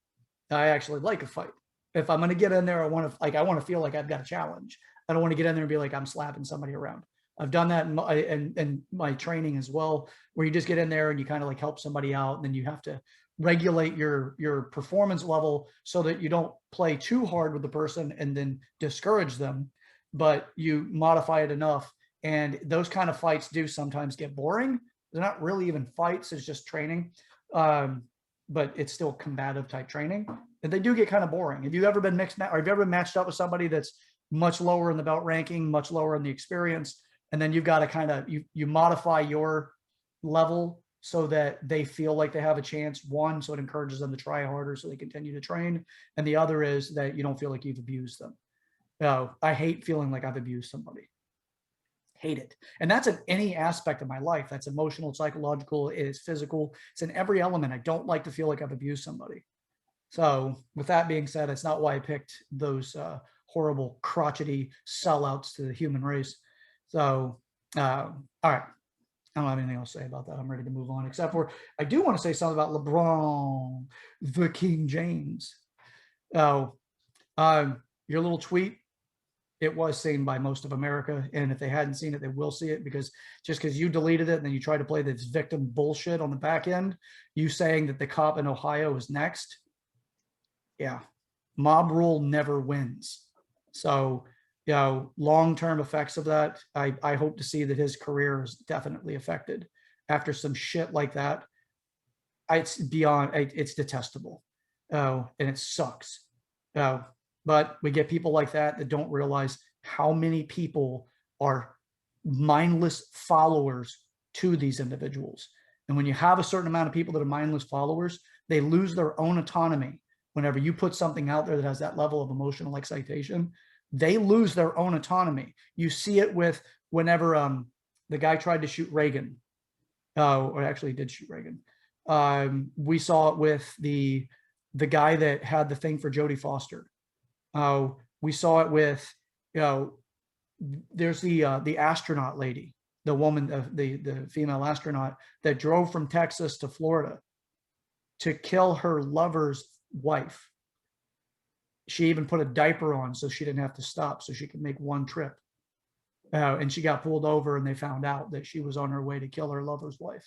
I actually like a fight. If I'm going to get in there, I want to feel like I've got a challenge. I don't want to get in there and be like I'm slapping somebody around. I've done that in my training as well, where you just get in there and you kind of like help somebody out, and then you have to regulate your performance level so that you don't play too hard with the person and then discourage them, but you modify it enough. And those kind of fights do sometimes get boring. They're not really even fights; it's just training. But it's still combative type training, and they do get kind of boring. Have you ever been mixed, or have you ever matched up with somebody that's much lower in the belt ranking, much lower in the experience. And then you've got to kind of, you modify your level so that they feel like they have a chance. One, so it encourages them to try harder so they continue to train. And the other is that you don't feel like you've abused them. I hate feeling like I've abused somebody. Hate it. And that's in any aspect of my life. That's emotional, psychological, it is physical. It's in every element. I don't like to feel like I've abused somebody. So with that being said, it's not why I picked those horrible crotchety sellouts to the human race. So, all right. I don't have anything else to say about that. I'm ready to move on, except for I do want to say something about LeBron, the King James. Oh, your little tweet, it was seen by most of America. And if they hadn't seen it, they will see it, because just because you deleted it and then you try to play this victim bullshit on the back end, you saying that the cop in Ohio is next. Yeah. Mob rule never wins. So, long-term effects of that, I hope to see that his career is definitely affected after some shit like that. It's beyond, it's detestable. And it sucks. But we get people like that don't realize how many people are mindless followers to these individuals. And when you have a certain amount of people that are mindless followers, they lose their own autonomy. Whenever you put something out there that has that level of emotional excitation, they lose their own autonomy. You see it with whenever the guy tried to shoot Reagan, or actually did shoot Reagan. We saw it with the guy that had the thing for Jodie Foster. We saw it with, there's the astronaut lady, the woman, the female astronaut that drove from Texas to Florida to kill her lover's wife. She even put a diaper on so she didn't have to stop, so she could make one trip. And she got pulled over and they found out that she was on her way to kill her lover's wife.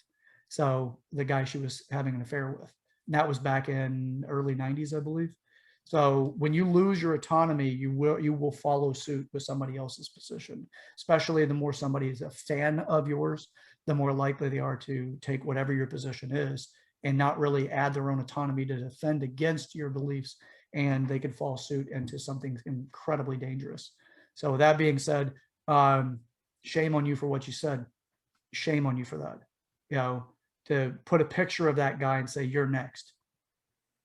So the guy she was having an affair with. And that was back in early 90s, I believe. So when you lose your autonomy, you will follow suit with somebody else's position, especially the more somebody is a fan of yours, the more likely they are to take whatever your position is and not really add their own autonomy to defend against your beliefs. And they could fall suit into something incredibly dangerous. So with that being said, shame on you for what you said. Shame on you for that. To put a picture of that guy and say, you're next.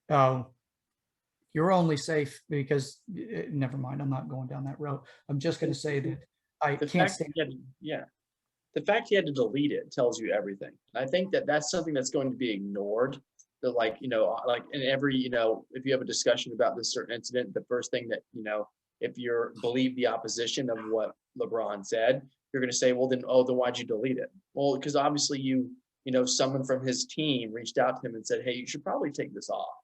You're only safe because, never mind, I'm not going down that road. I'm just going to say that I can't stand. The fact he had to delete it tells you everything. I think that that's something that's going to be ignored. That like in every, if you have a discussion about this certain incident, the first thing that, if you're believe the opposition of what LeBron said, you're going to say, well, then why'd you delete it? Well, because obviously someone from his team reached out to him and said, hey, you should probably take this off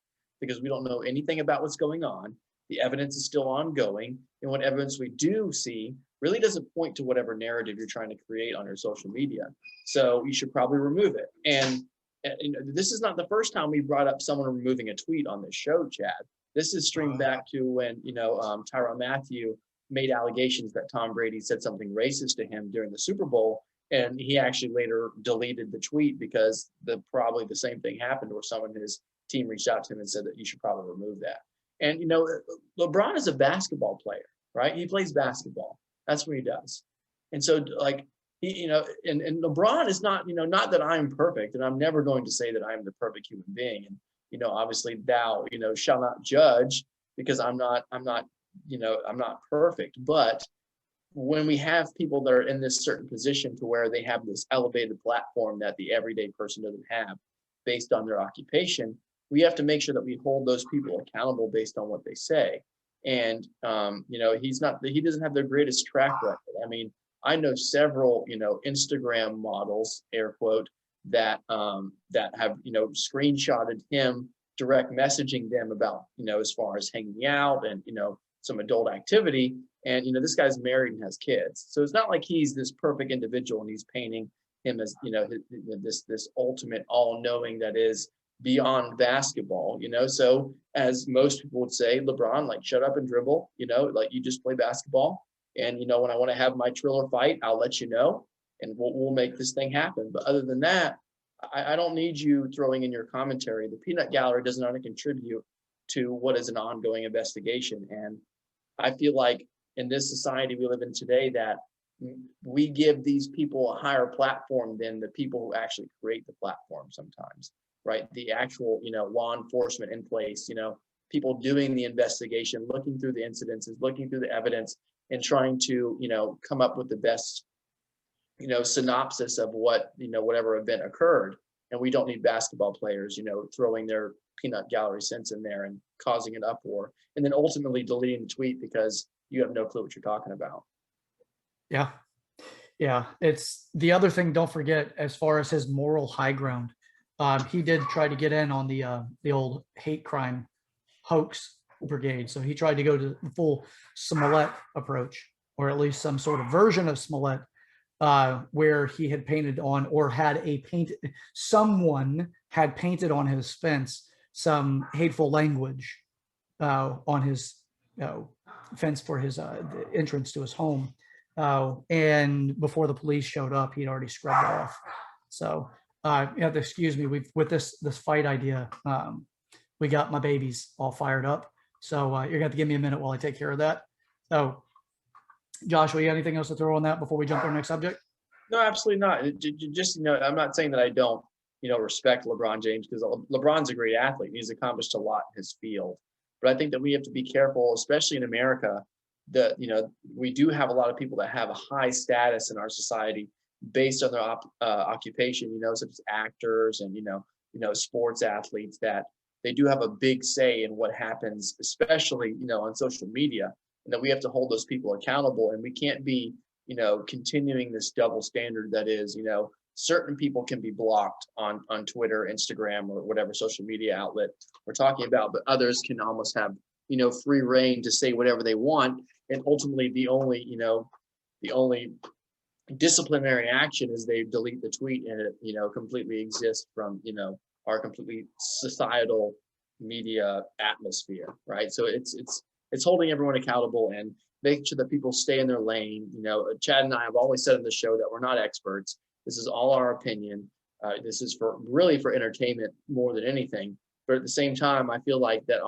because we don't know anything about what's going on. The evidence is still ongoing. And what evidence we do see really doesn't point to whatever narrative you're trying to create on your social media. So you should probably remove it. And this is not the first time we brought up someone removing a tweet on this show, Chad. This is streamed back to when, Tyrann Mathieu made allegations that Tom Brady said something racist to him during the Super Bowl. And he actually later deleted the tweet because probably the same thing happened where someone in his team reached out to him and said that you should probably remove that. And, LeBron is a basketball player, right? He plays basketball. That's what he does. And so and LeBron is not, not that I'm perfect, and I'm never going to say that I'm the perfect human being. And, obviously thou, shall not judge because I'm not perfect. But when we have people that are in this certain position to where they have this elevated platform that the everyday person doesn't have based on their occupation, we have to make sure that we hold those people accountable based on what they say. And, he doesn't have the greatest track record. I mean, I know several, Instagram models, air quote, that have, screenshotted him direct messaging them about, as far as hanging out and, some adult activity. And, this guy's married and has kids. So it's not like he's this perfect individual and he's painting him as, this ultimate all-knowing that is beyond basketball, So as most people would say, LeBron, like, shut up and dribble, like you just play basketball. And, when I want to have my Triller fight, I'll let you know, and we'll make this thing happen. But other than that, I don't need you throwing in your commentary. The peanut gallery doesn't want to contribute to what is an ongoing investigation. And I feel like in this society we live in today that we give these people a higher platform than the people who actually create the platform sometimes, right? The actual, law enforcement in place, people doing the investigation, looking through the incidences, looking through the evidence, and trying to, come up with the best, synopsis of what, whatever event occurred. And we don't need basketball players, throwing their peanut gallery sense in there and causing an uproar, and then ultimately deleting the tweet because you have no clue what you're talking about. Yeah. Yeah. It's the other thing, don't forget, as far as his moral high ground, he did try to get in on the old hate crime hoax brigade. So he tried to go to the full Smollett approach, or at least some sort of version of Smollett, where he had painted on, or had someone had painted on his fence some hateful language on his fence for his the entrance to his home. And before the police showed up, he'd already scrubbed it off. So you have to excuse me. With this fight idea, we got my babies all fired up. So you're gonna have to give me a minute while I take care of that. So, Joshua, you got anything else to throw on that before we jump to our next subject? No, absolutely not. Just, I'm not saying that I don't, respect LeBron James, because LeBron's a great athlete. He's accomplished a lot in his field. But I think that we have to be careful, especially in America, that, we do have a lot of people that have a high status in our society based on their occupation, such as actors and, sports athletes, that they do have a big say in what happens, especially, on social media, and that we have to hold those people accountable. And we can't be, continuing this double standard that is, certain people can be blocked on Twitter, Instagram, or whatever social media outlet we're talking about, but others can almost have, free reign to say whatever they want. And ultimately the only disciplinary action is they delete the tweet, and it, completely exists from, our completely societal media atmosphere, right? So it's holding everyone accountable and making sure that people stay in their lane. Chad and I have always said in the show that we're not experts. This is all our opinion. This is really for entertainment more than anything. But at the same time, I feel like that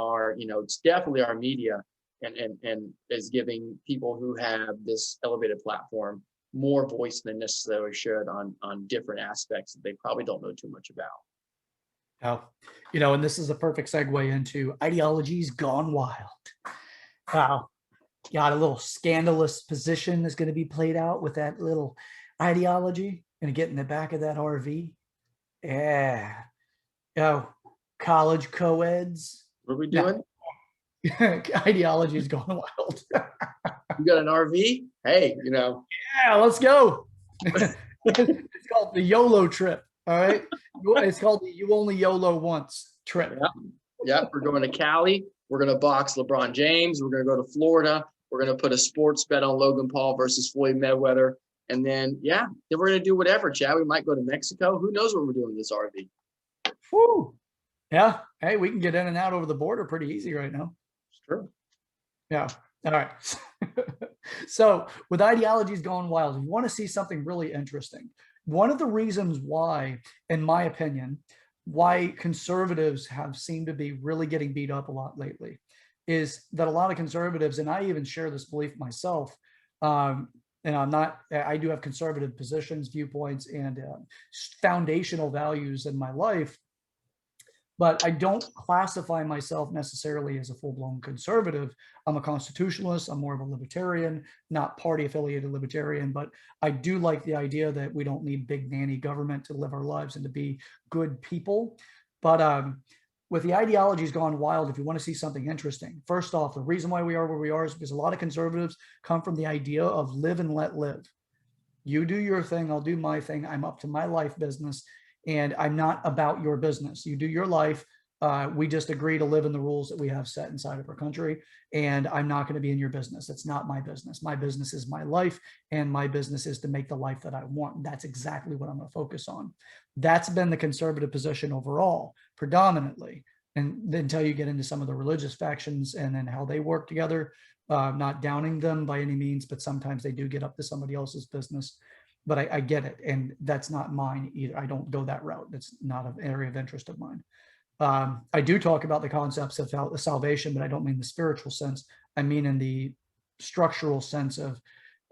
it's definitely our media and is giving people who have this elevated platform more voice than necessarily should on different aspects that they probably don't know too much about. Oh, and this is a perfect segue into Ideologies Gone Wild. Wow. Got a little scandalous position is going to be played out with that little ideology. Going to get in the back of that RV. Yeah. College co-eds. What are we doing? Ideologies Gone Wild. You got an RV? Hey, Yeah, let's go. It's called the YOLO trip. All right. It's called the You Only YOLO Once trip. Yep. We're going to Cali. We're going to box LeBron James. We're going to go to Florida. We're going to put a sports bet on Logan Paul versus Floyd Mayweather. And then we're going to do whatever, Chad. We might go to Mexico. Who knows what we're doing with this RV? Whew. Yeah. Hey, we can get in and out over the border pretty easy right now. It's true. Yeah. All right. So with Ideologies Gone Wild, if you want to see something really interesting, one of the reasons why, in my opinion, why conservatives have seemed to be really getting beat up a lot lately is that a lot of conservatives, and I even share this belief myself, and I do have conservative positions, viewpoints, and foundational values in my life, but I don't classify myself necessarily as a full-blown conservative. I'm a constitutionalist. I'm more of a libertarian, not party-affiliated libertarian, but I do like the idea that we don't need big nanny government to live our lives and to be good people. But with the Ideologies Gone Wild, if you want to see something interesting, first off, the reason why we are where we are is because a lot of conservatives come from the idea of live and let live. You do your thing, I'll do my thing. I'm up to my life business, and I'm not about your business. You do your life. We just agree to live in the rules that we have set inside of our country, and I'm not going to be in your business. It's not my business. My business is my life, and my business is to make the life that I want. That's exactly what I'm going to focus on. That's been the conservative position overall, predominantly. And until you get into some of the religious factions and then how they work together, not downing them by any means, but sometimes they do get up to somebody else's business. But I get it, and that's not mine either. I don't go that route. That's not an area of interest of mine. I do talk about the concepts of salvation, but I don't mean the spiritual sense. I mean in the structural sense of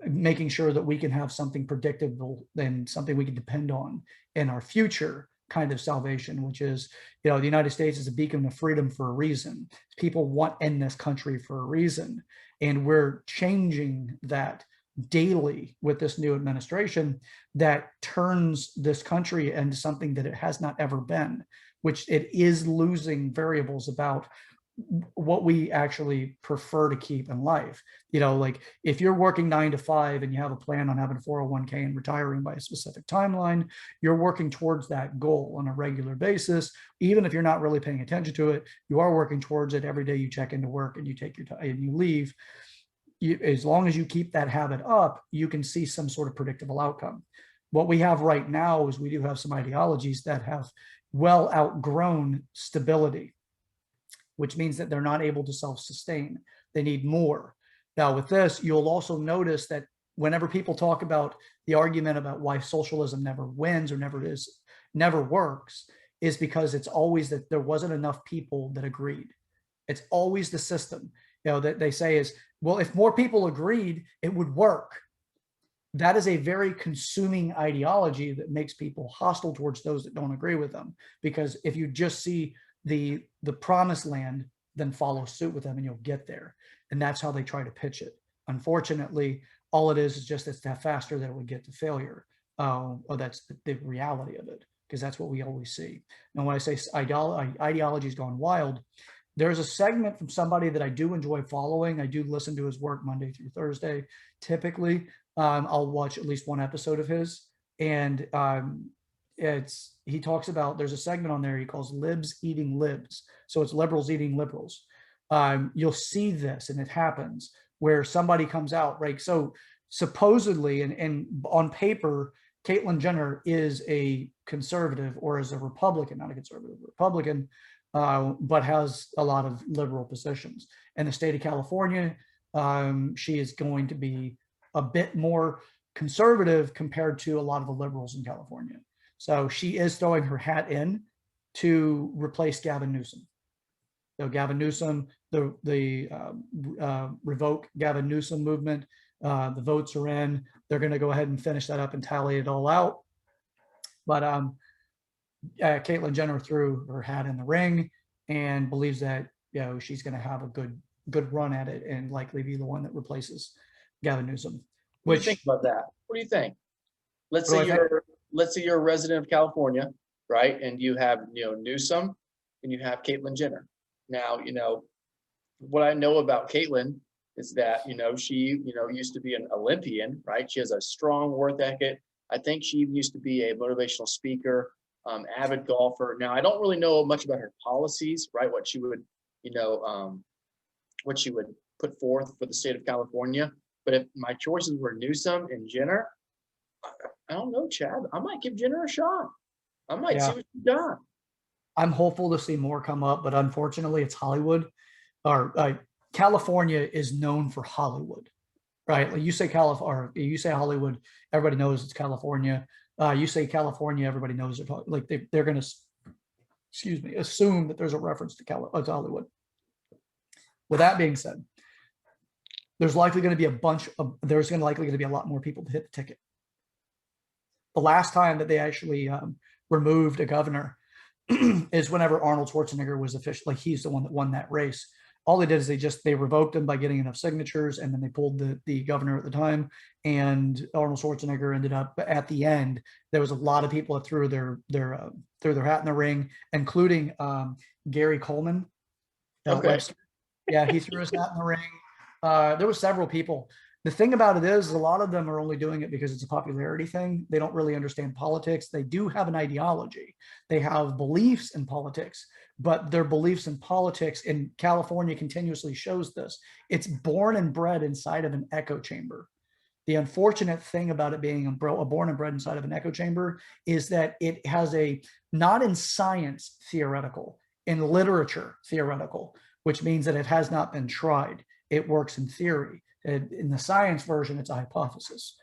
making sure that we can have something predictable and something we can depend on in our future kind of salvation, which is, the United States is a beacon of freedom for a reason. People want in this country for a reason. And we're changing that daily with this new administration that turns this country into something that it has not ever been, which it is losing variables about what we actually prefer to keep in life. Like if you're working 9 to 5 and you have a plan on having a 401k and retiring by a specific timeline, you're working towards that goal on a regular basis. Even if you're not really paying attention to it, you are working towards it every day. You check into work and you take your time and you leave. As long as you keep that habit up, you can see some sort of predictable outcome. What we have right now is we do have some ideologies that have well outgrown stability, which means that they're not able to self-sustain. They need more. Now with this, you'll also notice that whenever people talk about the argument about why socialism never wins or never works, is because it's always that there wasn't enough people that agreed. It's always the system, that they say is, well, if more people agreed, it would work. That is a very consuming ideology that makes people hostile towards those that don't agree with them. Because if you just see the promised land, then follow suit with them and you'll get there. And that's how they try to pitch it. Unfortunately, all it is just it's that faster that it would get to failure. Or that's the reality of it, because that's what we always see. And when I say ideologies gone wild, there's a segment from somebody that I do enjoy following. I do listen to his work Monday through Thursday. Typically, I'll watch at least one episode of his. And he talks about, there's a segment on there he calls libs eating libs. So it's liberals eating liberals. You'll see this, and it happens where somebody comes out, right? So supposedly, and on paper, Caitlyn Jenner is a conservative, or is a Republican, not a conservative, Republican, but has a lot of liberal positions. In the state of California, she is going to be a bit more conservative compared to a lot of the liberals in California. So she is throwing her hat in to replace Gavin Newsom. So Gavin Newsom, the revoke Gavin Newsom movement, the votes are in. They're going to go ahead and finish that up and tally it all out. But Caitlyn Jenner threw her hat in the ring and believes that she's going to have a good run at it and likely be the one that replaces Gavin Newsom. What do you think about that? What do you think? Let's say you're a resident of California, right? And you have Newsom and you have Caitlyn Jenner. Now, what I know about Caitlyn is that she used to be an Olympian, right? She has a strong work ethic. I think she used to be a motivational speaker, avid golfer. Now, I don't really know much about her policies, right? What she would put forth for the state of California. But if my choices were Newsom and Jenner, I don't know, Chad. I might give Jenner a shot. I might see what she's done. I'm hopeful to see more come up, but unfortunately, it's Hollywood. Or California is known for Hollywood, right? Like you say California, you say Hollywood, everybody knows it's California. You say California, everybody knows it. Like they're going to, assume that there's a reference to Hollywood. With that being said, there's likely going to be a lot more people to hit the ticket. The last time that they actually removed a governor is whenever Arnold Schwarzenegger was officially, he's the one that won that race. All they did is they revoked him by getting enough signatures, and then they pulled the governor at the time, and Arnold Schwarzenegger ended up at the end. There was a lot of people that threw their hat in the ring, including Gary Coleman. Okay. Yeah, he threw his hat in the ring. There were several people. The thing about it is a lot of them are only doing it because it's a popularity thing. They don't really understand politics. They do have an ideology. They have beliefs in politics, but their beliefs in politics in California continuously shows this. It's born and bred inside of an echo chamber. The unfortunate thing about it being born and bred inside of an echo chamber is that it has not in science theoretical, in literature theoretical, which means that it has not been tried. It works in theory. In the science version, it's a hypothesis.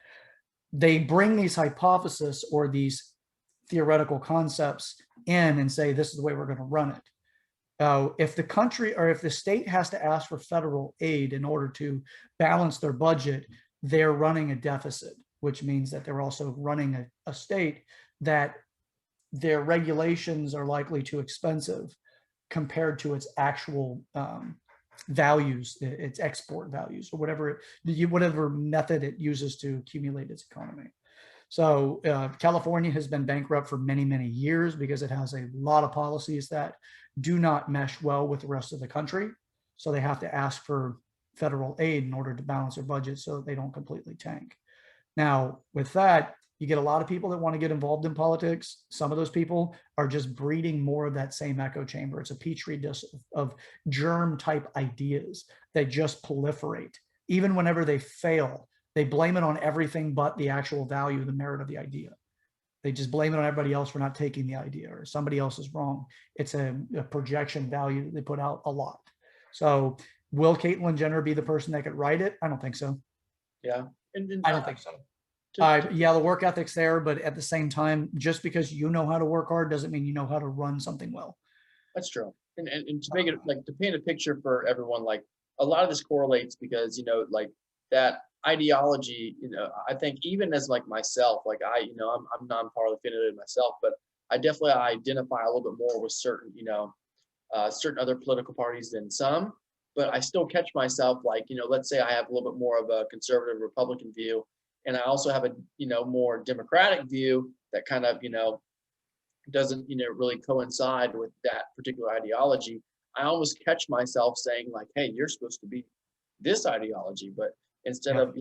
They bring these hypotheses or these theoretical concepts in and say, this is the way we're going to run it. If the country or if the state has to ask for federal aid in order to balance their budget, they're running a deficit, which means that they're also running a state that their regulations are likely too expensive compared to its actual values, its export values, or whatever method it uses to accumulate its economy. So California has been bankrupt for many, many years because it has a lot of policies that do not mesh well with the rest of the country. So they have to ask for federal aid in order to balance their budget so that they don't completely tank. Now, with that, you get a lot of people that want to get involved in politics. Some of those people are just breeding more of that same echo chamber. It's a petri dish of germ type ideas that just proliferate. Even whenever they fail, they blame it on everything but the actual value, the merit of the idea. They just blame it on everybody else for not taking the idea, or somebody else is wrong. It's a projection value that they put out a lot. So will Caitlyn Jenner be the person that could write it? I don't think so. Yeah. I don't think so. Yeah, the work ethic's there, but at the same time, just because you know how to work hard doesn't mean you know how to run something well. That's true. And to make it like to paint a picture for everyone, like a lot of this correlates because, like that ideology, I think even as like myself, like I'm non-parliamentarian myself, but I definitely identify a little bit more with certain, certain other political parties than some, but I still catch myself like, let's say I have a little bit more of a conservative Republican view. And I also have a, more democratic view that kind of, doesn't, really coincide with that particular ideology. I almost catch myself saying like, hey, you're supposed to be this ideology, but instead of,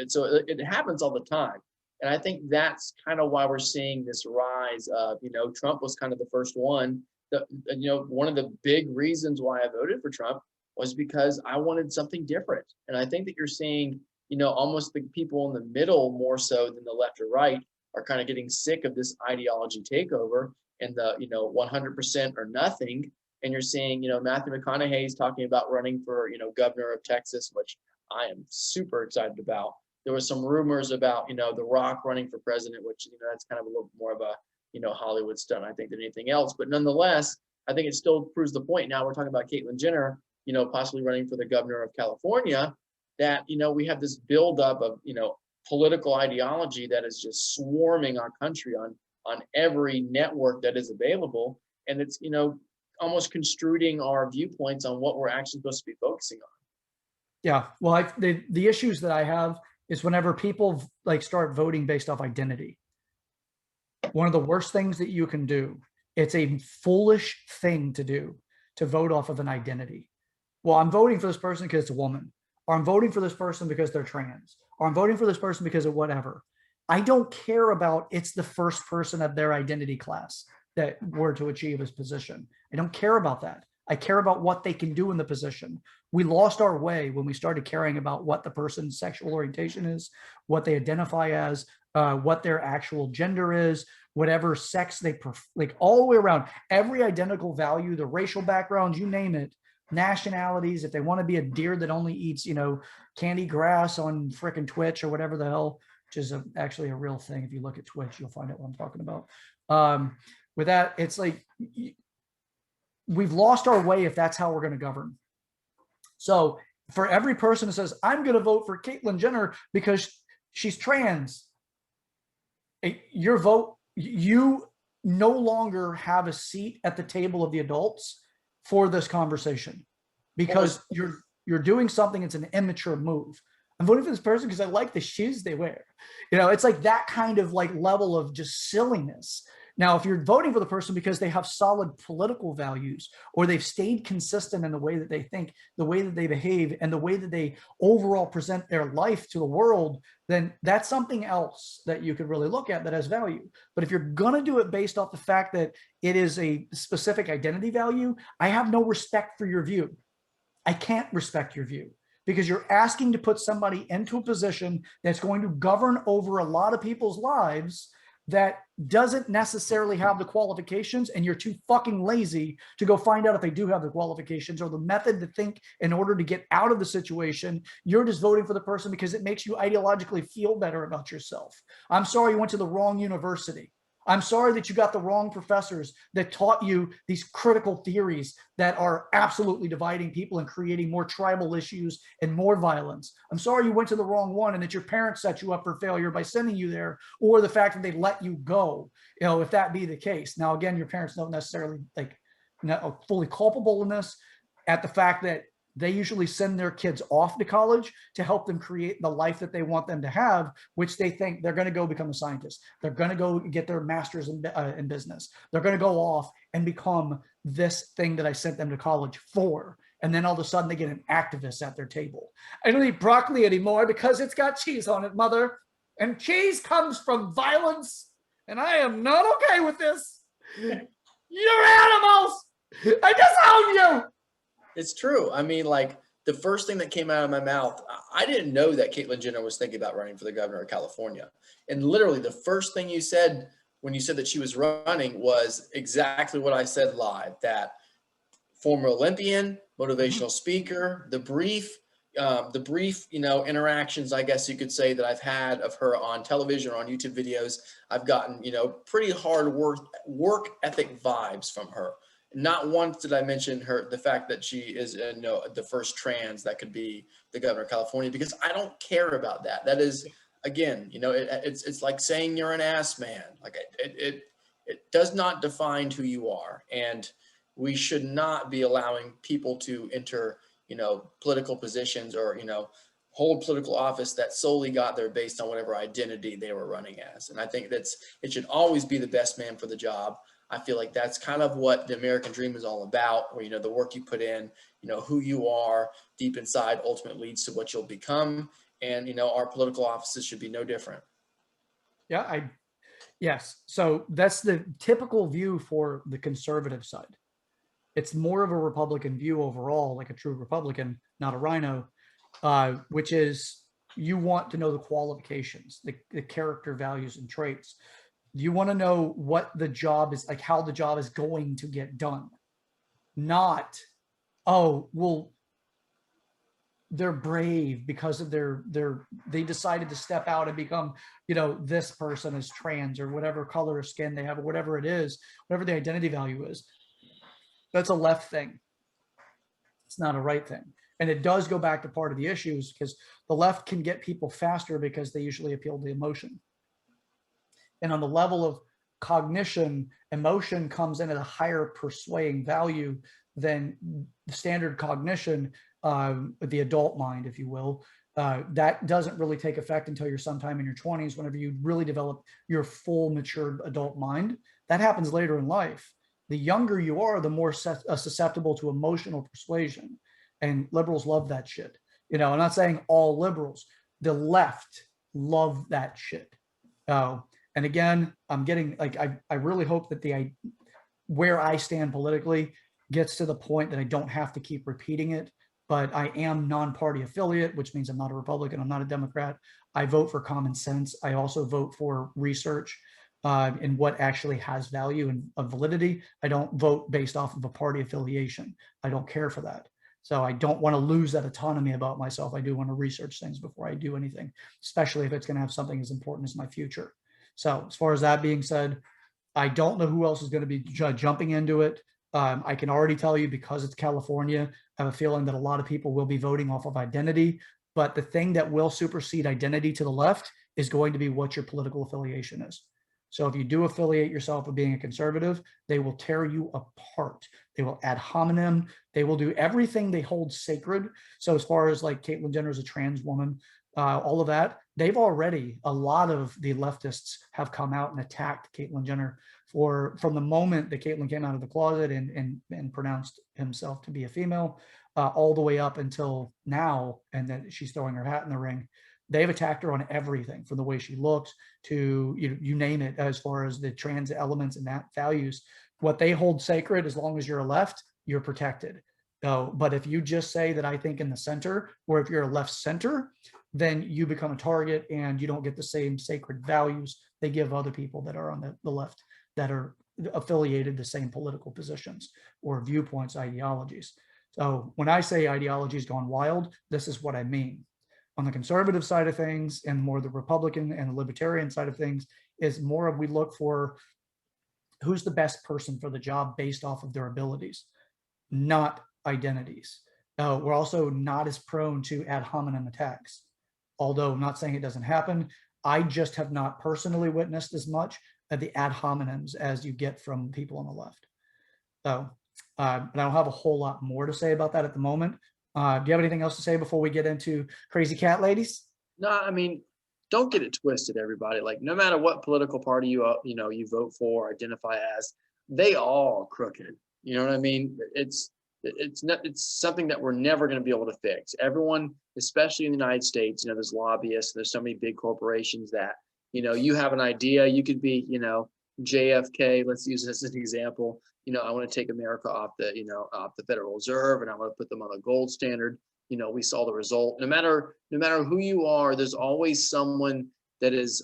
so it happens all the time. And I think that's kind of why we're seeing this rise of, Trump was kind of the first one that, one of the big reasons why I voted for Trump was because I wanted something different. And I think that you're seeing, almost the people in the middle more so than the left or right are kind of getting sick of this ideology takeover and the, 100% or nothing. And you're seeing, Matthew McConaughey is talking about running for, governor of Texas, which I am super excited about. There was some rumors about, The Rock running for president, which, that's kind of a little more of a, Hollywood stunt, I think, than anything else. But nonetheless, I think it still proves the point. Now we're talking about Caitlyn Jenner, possibly running for the governor of California, that, we have this buildup of, political ideology that is just swarming our country on every network that is available. And it's, almost construing our viewpoints on what we're actually supposed to be focusing on. Yeah. Well, the issues that I have is whenever people like start voting based off identity. One of the worst things that you can do, it's a foolish thing to do, to vote off of an identity. Well, I'm voting for this person because it's a woman, or I'm voting for this person because they're trans, or I'm voting for this person because of whatever. I don't care about it's the first person of their identity class that were to achieve this position. I don't care about that. I care about what they can do in the position. We lost our way when we started caring about what the person's sexual orientation is, what they identify as, what their actual gender is, whatever sex they prefer, like all the way around, every identical value, the racial background, you name it, nationalities, if they want to be a deer that only eats, candy grass on frickin' Twitch or whatever the hell, which is actually a real thing. If you look at Twitch, you'll find out what I'm talking about. With that, it's like we've lost our way if that's how we're going to govern. So for every person who says, I'm going to vote for Caitlyn Jenner because she's trans, your vote, you no longer have a seat at the table of the adults for this conversation because you're doing something. It's an immature move. I'm voting for this person because I like the shoes they wear. It's like that kind of like level of just silliness. Now, if you're voting for the person because they have solid political values, or they've stayed consistent in the way that they think, the way that they behave, and the way that they overall present their life to the world, then that's something else that you could really look at that has value. But if you're going to do it based off the fact that it is a specific identity value, I have no respect for your view. I can't respect your view because you're asking to put somebody into a position that's going to govern over a lot of people's lives that doesn't necessarily have the qualifications, and you're too fucking lazy to go find out if they do have the qualifications or the method to think in order to get out of the situation. You're just voting for the person because it makes you ideologically feel better about yourself. I'm sorry you went to the wrong university. I'm sorry that you got the wrong professors that taught you these critical theories that are absolutely dividing people and creating more tribal issues and more violence. I'm sorry you went to the wrong one and that your parents set you up for failure by sending you there, or the fact that they let you go, if that be the case. Now, again, your parents don't necessarily fully culpable in this, at the fact that they usually send their kids off to college to help them create the life that they want them to have, which they think they're going to go become a scientist. They're going to go get their master's in business. They're going to go off and become this thing that I sent them to college for. And then all of a sudden they get an activist at their table. I don't eat broccoli anymore because it's got cheese on it, mother. And cheese comes from violence. And I am not okay with this. You're animals. I disown you. It's true. I mean, like, the first thing that came out of my mouth, I didn't know that Caitlyn Jenner was thinking about running for the governor of California. And literally the first thing you said when you said that she was running was exactly what I said live, that former Olympian, motivational speaker, the brief, interactions, I guess you could say, that I've had of her on television or on YouTube videos, I've gotten, pretty hard work ethic vibes from her. Not once did I mention the fact that she is the first trans that could be the governor of California, because I don't care about that. That is, again, it's like saying you're an ass man. Like, it does not define who you are, and we should not be allowing people to enter political positions or hold political office that solely got there based on whatever identity they were running as. And I think it should always be the best man for the job. I feel like that's kind of what the American dream is all about, where, the work you put in, who you are deep inside ultimately leads to what you'll become. And, our political offices should be no different. Yeah, yes. So that's the typical view for the conservative side. It's more of a Republican view overall, like a true Republican, not a rhino, which is you want to know the qualifications, the character, values, and traits. You want to know what the job is, like how the job is going to get done. Not, oh, well, they're brave because of they decided to step out and become, this person is trans or whatever color of skin they have or whatever it is, whatever the identity value is. That's a left thing. It's not a right thing. And it does go back to part of the issues, because the left can get people faster because they usually appeal to emotion. And on the level of cognition, emotion comes in at a higher persuading value than the standard cognition, the adult mind, if you will. That doesn't really take effect until you're sometime in your 20s, whenever you really develop your full matured adult mind. That happens later in life. The younger you are, the more susceptible to emotional persuasion. And liberals love that shit. I'm not saying all liberals. The left love that shit. And again, I'm getting, like, I really hope that where I stand politically gets to the point that I don't have to keep repeating it. But I am non-party affiliate, which means I'm not a Republican. I'm not a Democrat. I vote for common sense. I also vote for research and what actually has value and validity. I don't vote based off of a party affiliation. I don't care for that. So I don't want to lose that autonomy about myself. I do want to research things before I do anything, especially if it's going to have something as important as my future. So as far as that being said, I don't know who else is going to be jumping into it. I can already tell you, because it's California, I have a feeling that a lot of people will be voting off of identity. But the thing that will supersede identity to the left is going to be what your political affiliation is. So if you do affiliate yourself with being a conservative, they will tear you apart. They will ad hominem. They will do everything they hold sacred. So as far as like Caitlyn Jenner is a trans woman, all of that, a lot of the leftists have come out and attacked Caitlyn Jenner from the moment that Caitlyn came out of the closet and pronounced himself to be a female, all the way up until now, and that she's throwing her hat in the ring. They've attacked her on everything, from the way she looks to you name it, as far as the trans elements and that values. What they hold sacred, as long as you're a left, you're protected. But if you just say that I think in the center, or if you're a left center, then you become a target and you don't get the same sacred values they give other people that are on the left, that are affiliated to same political positions or viewpoints, ideologies. So when I say ideologies gone wild, this is what I mean. On the conservative side of things, and more the Republican and the libertarian side of things, is more of, we look for who's the best person for the job based off of their abilities, not identities. We're also not as prone to ad hominem attacks, although I'm not saying it doesn't happen. I just have not personally witnessed as much of the ad hominems as you get from people on the left. So, but I don't have a whole lot more to say about that at the moment. Do you have anything else to say before we get into Crazy Cat Ladies? No, I mean, don't get it twisted, everybody. Like, no matter what political party you vote for, identify as, they all crooked. You know what I mean? It's something that we're never going to be able to fix. Everyone, especially in the United States, there's lobbyists. There's so many big corporations that, you have an idea. You could be, JFK. Let's use this as an example. I want to take America off the Federal Reserve, and I want to put them on a gold standard. We saw the result. No matter who you are, there's always someone that is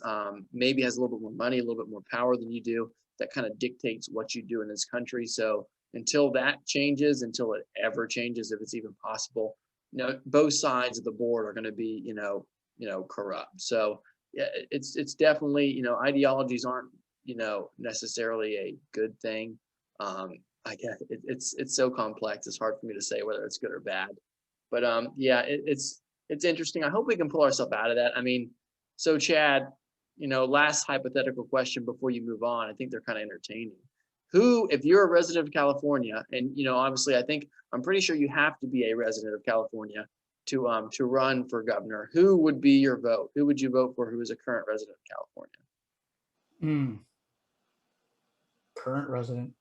maybe has a little bit more money, a little bit more power than you do, that kind of dictates what you do in this country. So until that changes, until it ever changes, if it's even possible, both sides of the board are going to be, corrupt. So yeah, it's definitely, ideologies aren't, necessarily a good thing. I guess it's so complex. It's hard for me to say whether it's good or bad. But yeah, it's interesting. I hope we can pull ourselves out of that. I mean, so Chad, last hypothetical question before you move on. I think they're kind of entertaining. Who, if you're a resident of California, and obviously, I'm pretty sure you have to be a resident of California to run for governor. Who would be your vote? Who would you vote for? Who is a current resident of California? Current resident.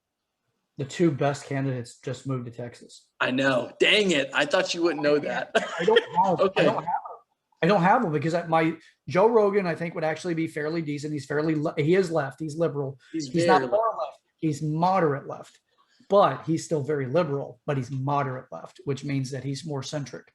The two best candidates just moved to Texas. I know. Dang it! I thought you wouldn't know that. I don't have. Okay. I don't have them because my Joe Rogan, I think, would actually be fairly decent. He is left. He's liberal. He's not far left. He's moderate left, but he's still very liberal. But he's moderate left, which means that he's more centric.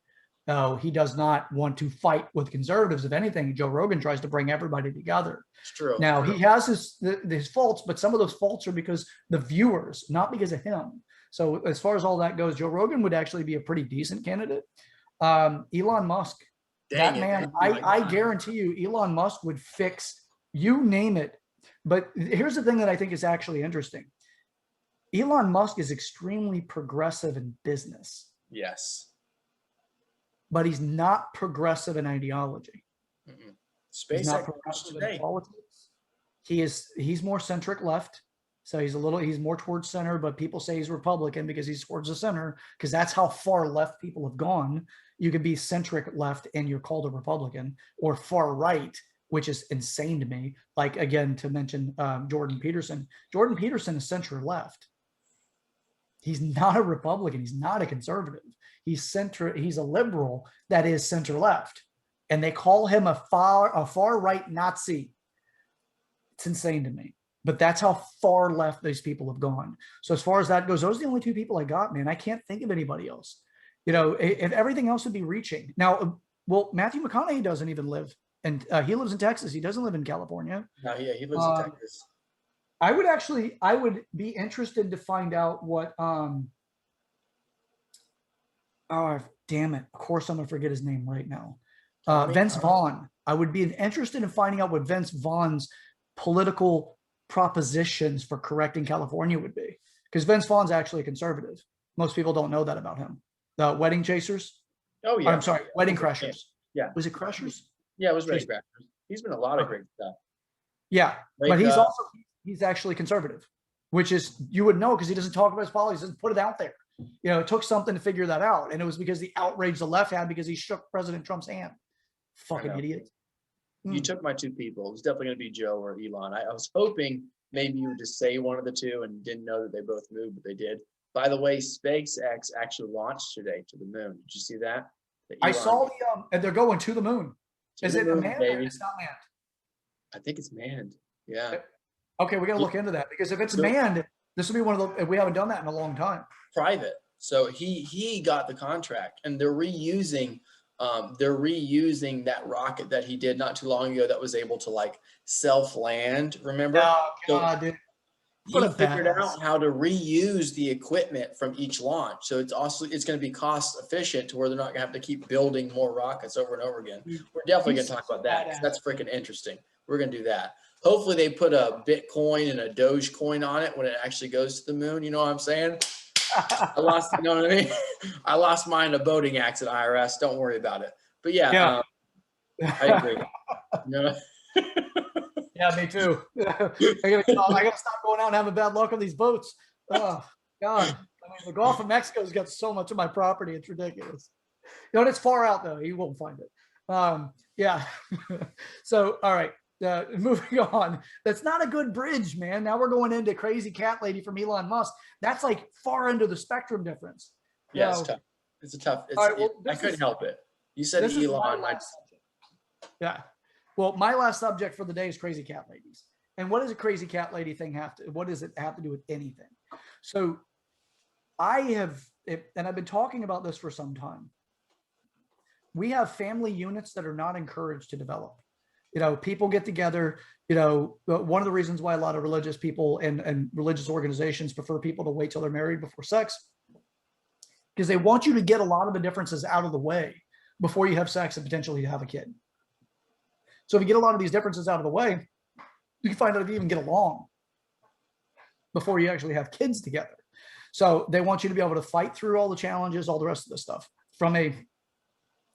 He does not want to fight with conservatives. If anything, Joe Rogan tries to bring everybody together. It's true. Now, he has his faults, but some of those faults are because the viewers, not because of him. So as far as all that goes, Joe Rogan would actually be a pretty decent candidate. Elon Musk, I guarantee you, Elon Musk would fix, you name it. But here's the thing that I think is actually interesting. Elon Musk is extremely progressive in business. Yes. But he's not progressive in ideology. He's not progressive in politics. He's more centric left. So he's more towards center, but people say he's Republican because he's towards the center, because that's how far left people have gone. You could be centric left and you're called a Republican, or far right, which is insane to me. Like, again, to mention Jordan Peterson. Jordan Peterson is center left. He's not a Republican. He's not a conservative. He's a liberal that is center left. And they call him a far right Nazi. It's insane to me. But that's how far left these people have gone. So as far as that goes, those are the only two people I got, man. I can't think of anybody else. If everything else would be reaching. Now, well, Matthew McConaughey doesn't even live, and he lives in Texas. He doesn't live in California. No, yeah, he lives in Texas. I would be interested to find out what, oh, damn it. Of course, I'm going to forget his name right now. Vince Vaughn. I would be interested in finding out what Vince Vaughn's political propositions for correcting California would be, because Vince Vaughn's actually a conservative. Most people don't know that about him. The Wedding Chasers. Oh yeah. I'm sorry, Wedding Crashers. Yeah. Was it Crashers? Yeah, it was Wedding Crashers. He's been a lot of great stuff. Yeah, but he's actually conservative, which is, you would know because he doesn't talk about his policies, he doesn't put it out there. It took something to figure that out, and it was because the outrage the left had because he shook President Trump's hand. Fucking idiot. You took my two people. It was definitely going to be Joe or Elon. I was hoping maybe you would just say one of the two and didn't know that they both moved, but they did. By the way, SpaceX actually launched today to the moon. Did you see that? I saw and they're going to the moon. Is it manned or it's not manned? I think it's manned. Yeah. Okay, we got to look into that, because if it's manned, this will be one of the, we haven't done that in a long time. Private. So he got the contract, and they're reusing that rocket that he did not too long ago that was able to like self-land, remember? Oh, God, dude. He figured out how to reuse the equipment from each launch. So it's going to be cost efficient to where they're not going to have to keep building more rockets over and over again. We're definitely going to talk about that, because that's freaking interesting. We're going to do that. Hopefully they put a Bitcoin and a Dogecoin on it when it actually goes to the moon. You know what I'm saying? I lost, you know what I mean? I lost mine in a boating accident, IRS. Don't worry about it. But yeah, I agree. No. Yeah, me too. I gotta stop going out and having bad luck on these boats. Oh God. I mean, the Gulf of Mexico's got so much of my property, it's ridiculous. You know, it's far out though. You won't find it. Yeah. So, all right. Moving on. That's not a good bridge, man. Now we're going into crazy cat lady from Elon Musk. That's like far into the spectrum difference. Yeah, it's tough. It's a tough. It's, right, well, I couldn't help it. You said Elon. Yeah. Well, my last subject for the day is crazy cat ladies. And what does a crazy cat lady thing have to? What does it have to do with anything? So, and I've been talking about this for some time. We have family units that are not encouraged to develop. You know, people get together, you know, one of the reasons why a lot of religious people and religious organizations prefer people to wait till they're married before sex, because they want you to get a lot of the differences out of the way before you have sex and potentially have a kid. So if you get a lot of these differences out of the way, you can find out if you even get along before you actually have kids together. So they want you to be able to fight through all the challenges, all the rest of the stuff from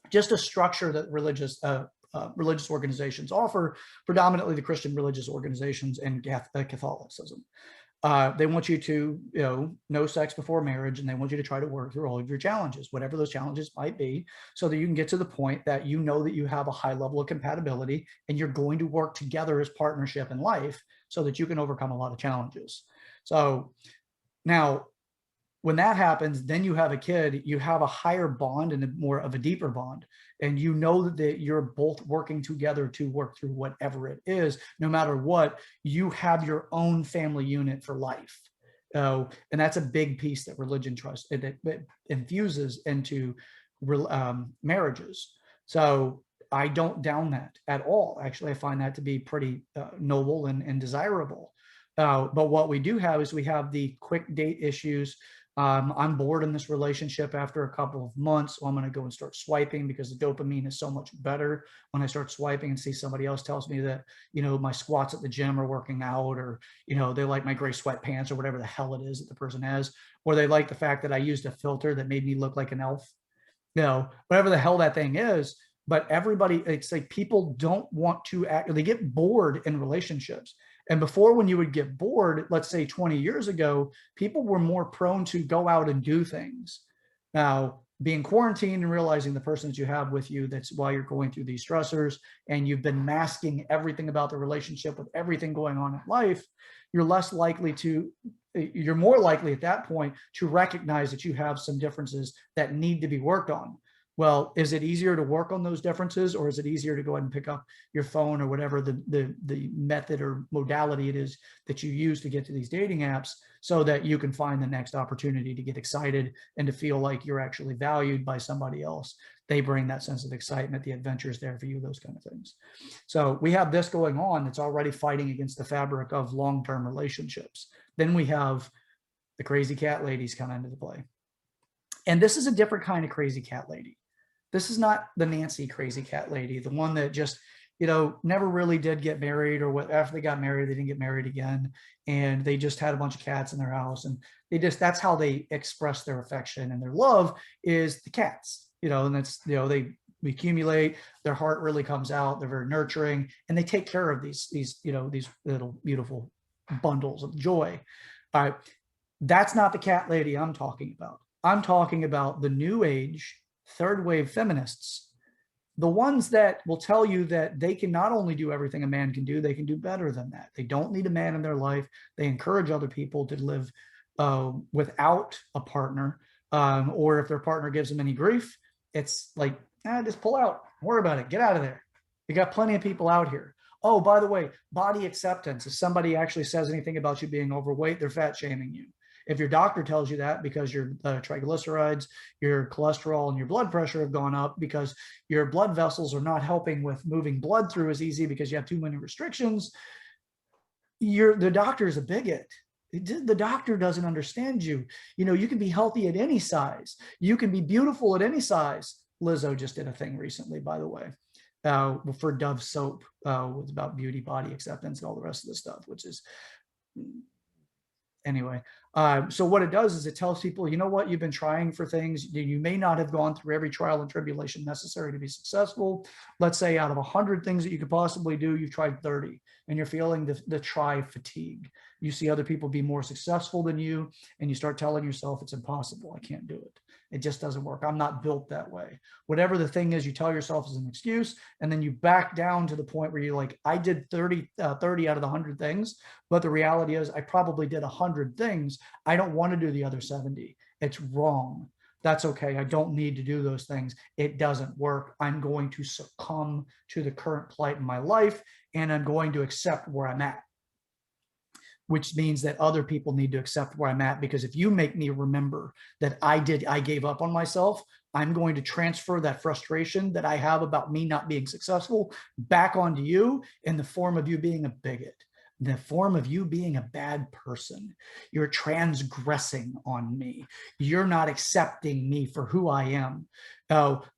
just a structure that religious organizations offer, predominantly the Christian religious organizations and Catholicism. They want you to, you know, no sex before marriage, and they want you to try to work through all of your challenges, whatever those challenges might be, so that you can get to the point that you know that you have a high level of compatibility and you're going to work together as partnership in life so that you can overcome a lot of challenges. So now, when that happens, then you have a kid, you have a higher bond and more of a deeper bond. And you know that you're both working together to work through whatever it is, no matter what, you have your own family unit for life. And that's a big piece that religion trusts, it infuses into marriages. So I don't down that at all. Actually, I find that to be pretty noble and desirable. But what we do have is we have the quick date issues. I'm bored in this relationship after a couple of months, so I'm going to go and start swiping because the dopamine is so much better when I start swiping and see somebody else tells me that, you know, my squats at the gym are working out, or, you know, they like my gray sweatpants or whatever the hell it is that the person has, or they like the fact that I used a filter that made me look like an elf, you know, whatever the hell that thing is. But everybody, it's like people don't want to act, they get bored in relationships. And before, when you would get bored, let's say 20 years ago, people were more prone to go out and do things. Now, being quarantined and realizing the person that you have with you, that's why you're going through these stressors, and you've been masking everything about the relationship with everything going on in life, you're more likely at that point to recognize that you have some differences that need to be worked on. Well, is it easier to work on those differences, or is it easier to go ahead and pick up your phone or whatever the method or modality it is that you use to get to these dating apps, so that you can find the next opportunity to get excited and to feel like you're actually valued by somebody else? They bring that sense of excitement, the adventure is there for you, those kind of things. So we have this going on that's already fighting against the fabric of long-term relationships. Then we have the crazy cat ladies come into the play. And this is a different kind of crazy cat lady. This is not the Nancy crazy cat lady, the one that just, you know, never really did get married, or what, after they got married, they didn't get married again. And they just had a bunch of cats in their house, and that's how they express their affection and their love, is the cats, you know, and that's, you know, they accumulate, their heart really comes out, they're very nurturing, and they take care of these, you know, these little beautiful bundles of joy. All right. That's not the cat lady I'm talking about. I'm talking about the new age third wave feminists, the ones that will tell you that they can not only do everything a man can do, they can do better than that. They don't need a man in their life. They encourage other people to live without a partner, or if their partner gives them any grief, it's like, just pull out, don't worry about it, get out of there. You got plenty of people out here. Oh, by the way, body acceptance. If somebody actually says anything about you being overweight, they're fat shaming you. If your doctor tells you that because your triglycerides, your cholesterol, and your blood pressure have gone up because your blood vessels are not helping with moving blood through as easy because you have too many restrictions, the doctor is a bigot. The doctor doesn't understand you. You know, you can be healthy at any size. You can be beautiful at any size. Lizzo just did a thing recently, by the way. for Dove soap, was about beauty, body acceptance, and all the rest of the stuff, which is anyway. So what it does is it tells people, you know what, you've been trying for things. You may not have gone through every trial and tribulation necessary to be successful. Let's say out of 100 things that you could possibly do, you've tried 30, and you're feeling the try fatigue. You see other people be more successful than you, and you start telling yourself it's impossible. I can't do it. It just doesn't work. I'm not built that way. Whatever the thing is, you tell yourself is an excuse, and then you back down to the point where you're like, I did 30 out of the 100 things, but the reality is I probably did 100 things. I don't want to do the other 70. It's wrong. That's okay. I don't need to do those things. It doesn't work. I'm going to succumb to the current plight in my life, and I'm going to accept where I'm at, which means that other people need to accept where I'm at, because if you make me remember that I gave up on myself, I'm going to transfer that frustration that I have about me not being successful back onto you in the form of you being a bigot, in the form of you being a bad person. You're transgressing on me. You're not accepting me for who I am.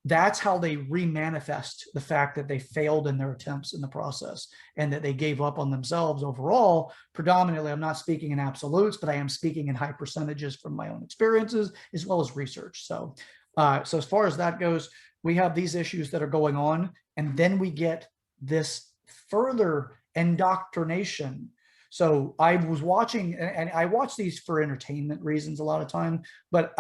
That's how they remanifest the fact that they failed in their attempts in the process and that they gave up on themselves overall. Predominantly, I'm not speaking in absolutes, but I am speaking in high percentages from my own experiences as well as research. So as far as that goes, we have these issues that are going on, and then we get this further indoctrination. So I was watching, and I watch these for entertainment reasons a lot of time, but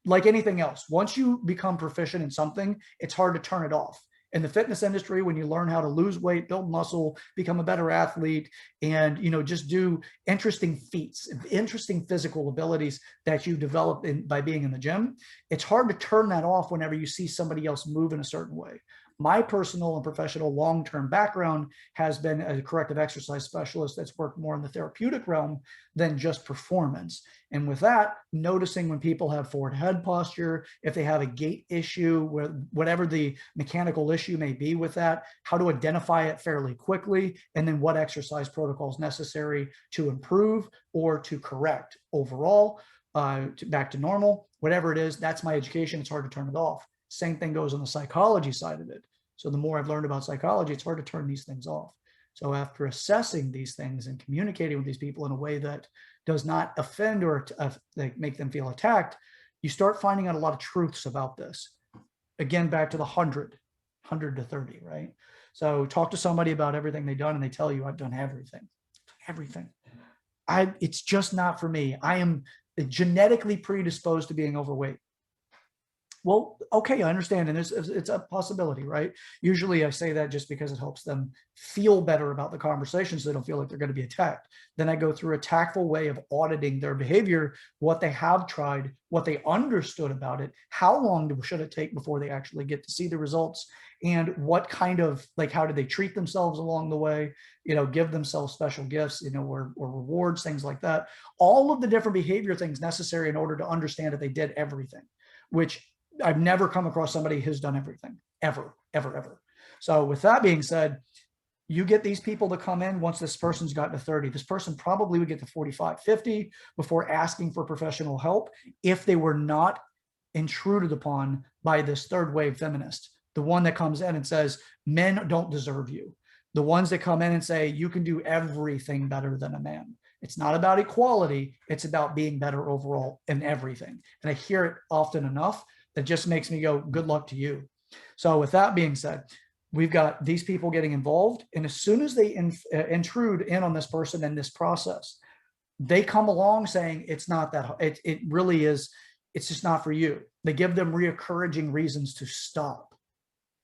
like anything else, once you become proficient in something, it's hard to turn it off. In the fitness industry, when you learn how to lose weight, build muscle, become a better athlete, and just do interesting feats, interesting physical abilities that you develop by being in the gym, it's hard to turn that off whenever you see somebody else move in a certain way. My personal and professional long-term background has been a corrective exercise specialist that's worked more in the therapeutic realm than just performance. And with that, noticing when people have forward head posture, if they have a gait issue, whatever the mechanical issue may be with that, how to identify it fairly quickly, and then what exercise protocols necessary to improve or to correct overall, back to normal, whatever it is, that's my education. It's hard to turn it off. Same thing goes on the psychology side of it. So the more I've learned about psychology, it's hard to turn these things off. So after assessing these things and communicating with these people in a way that does not offend or make them feel attacked, you start finding out a lot of truths about this. Again, back to the 100 to 30, right? So talk to somebody about everything they've done, and they tell you, I've done everything. It's just not for me. I am genetically predisposed to being overweight. Well, okay, I understand. And it's a possibility, right? Usually I say that just because it helps them feel better about the conversation so they don't feel like they're going to be attacked. Then I go through a tactful way of auditing their behavior, what they have tried, what they understood about it, how long should it take before they actually get to see the results, and what kind of, how do they treat themselves along the way, give themselves special gifts, or rewards, things like that. All of the different behavior things necessary in order to understand that they did everything, which I've never come across somebody who's done everything, ever. So with that being said, you get these people to come in. Once this person's gotten to 30, this person probably would get to 45, 50 before asking for professional help if they were not intruded upon by this third wave feminist, the one that comes in and says, men don't deserve you. The ones that come in and say, you can do everything better than a man. It's not about equality. It's about being better overall in everything. And I hear it often enough that just makes me go, good luck to you. So with that being said, we've got these people getting involved. And as soon as they intrude in on this person in this process, they come along saying, it's not that, it really is, it's just not for you. They give them reoccurring reasons to stop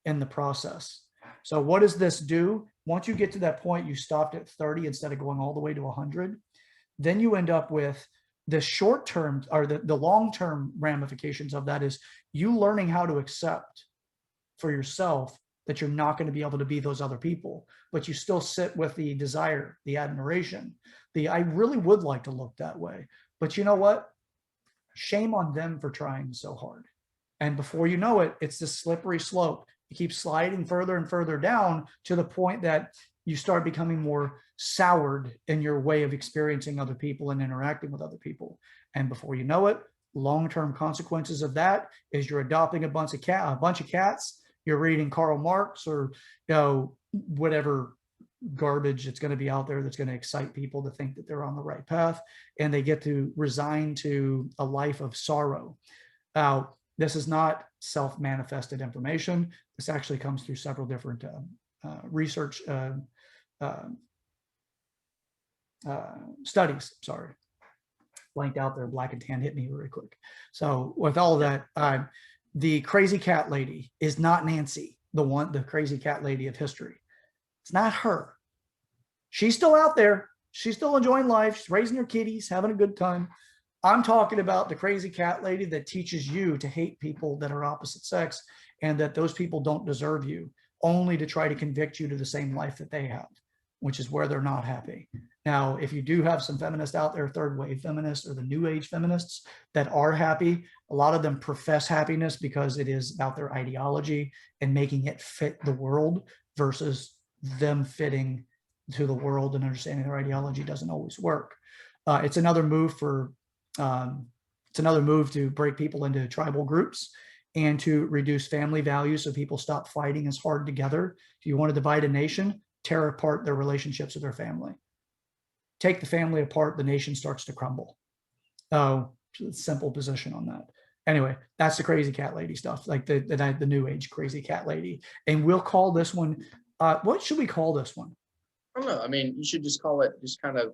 in the process. So what does this do? Once you get to that point, you stopped at 30 instead of going all the way to 100. Then you end up with the short term or the long-term ramifications of that is you learning how to accept for yourself that you're not going to be able to be those other people, but you still sit with the desire, the admiration, I really would like to look that way. But you know what? Shame on them for trying so hard. And before you know it, it's this slippery slope. You keep sliding further and further down to the point that you start becoming more soured in your way of experiencing other people and interacting with other people. And before you know it, long-term consequences of that is you're adopting a bunch of cats you're reading Karl Marx or, whatever garbage that's going to be out there that's going to excite people to think that they're on the right path, and they get to resign to a life of sorrow. Now, this is not self-manifested information. This actually comes through several different research studies. Sorry, blanked out there. Black and tan hit me really quick. So with all of that, the crazy cat lady is not Nancy, the crazy cat lady of history. It's not her. She's still out there. She's still enjoying life. She's raising her kitties, having a good time. I'm talking about the crazy cat lady that teaches you to hate people that are opposite sex and that those people don't deserve you, only to try to convict you to the same life that they have, which is where they're not happy. Now, if you do have some feminists out there, third wave feminists or the new age feminists that are happy, a lot of them profess happiness because it is about their ideology and making it fit the world versus them fitting to the world, and understanding their ideology doesn't always work. It's another move to break people into tribal groups and to reduce family values so people stop fighting as hard together. If you want to divide a nation, tear apart their relationships with their family. Take the family apart, the nation starts to crumble. Simple position on that. Anyway, that's the crazy cat lady stuff, like the new age crazy cat lady. And we'll call this one, what should we call this one? I don't know. I mean, you should just call it just kind of,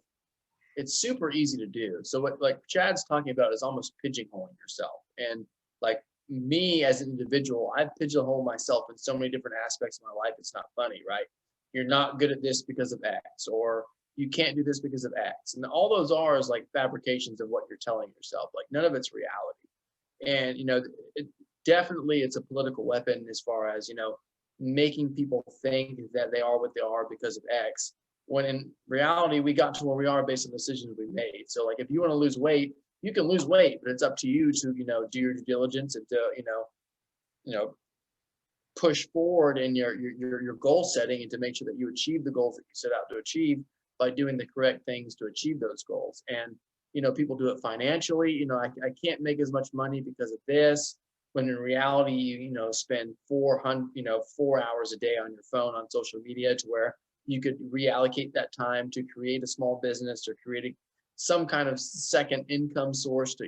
it's super easy to do. So what like Chad's talking about is almost pigeonholing yourself. And like me as an individual, I've pigeonholed myself in so many different aspects of my life. It's not funny, right? You're not good at this because of X, or you can't do this because of X. And all those are is like fabrications of what you're telling yourself. Like none of it's reality. And, definitely it's a political weapon as far as, making people think that they are what they are because of X, when in reality, we got to where we are based on decisions we made. So like, if you want to lose weight, you can lose weight, but it's up to you to, do your due diligence and to, push forward in your goal setting and to make sure that you achieve the goals that you set out to achieve by doing the correct things to achieve those goals. And, people do it financially. I can't make as much money because of this. When in reality, you spend 4 hours a day on your phone on social media, to where you could reallocate that time to create a small business or creating some kind of second income source to,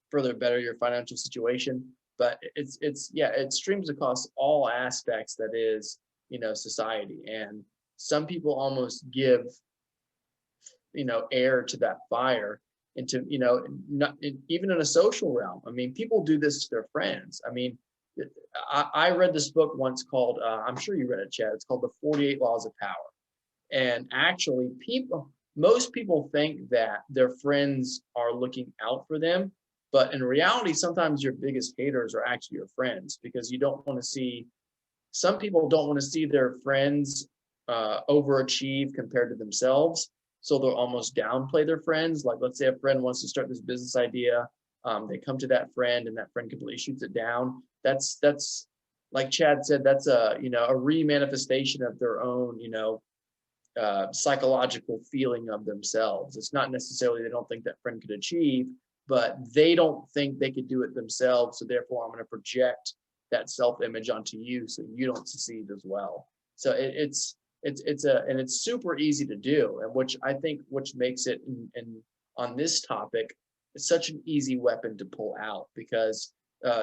further better your financial situation. But it streams across all aspects that is, society. And some people almost give, air to that fire. Into, even in a social realm. I mean, people do this to their friends. I mean, I read this book once called, I'm sure you read it, Chad. It's called The 48 Laws of Power. And actually, most people think that their friends are looking out for them. But in reality, sometimes your biggest haters are actually your friends, because you don't want to see, some people don't want to see their friends overachieve compared to themselves. So they'll almost downplay their friends. Like, let's say a friend wants to start this business idea. They come to that friend and that friend completely shoots it down. That's like Chad said, that's a remanifestation of their own, psychological feeling of themselves. It's not necessarily they don't think that friend could achieve, but they don't think they could do it themselves. So therefore, I'm going to project that self-image onto you so you don't succeed as well. So it's super easy to do, and which makes it on this topic, it's such an easy weapon to pull out, because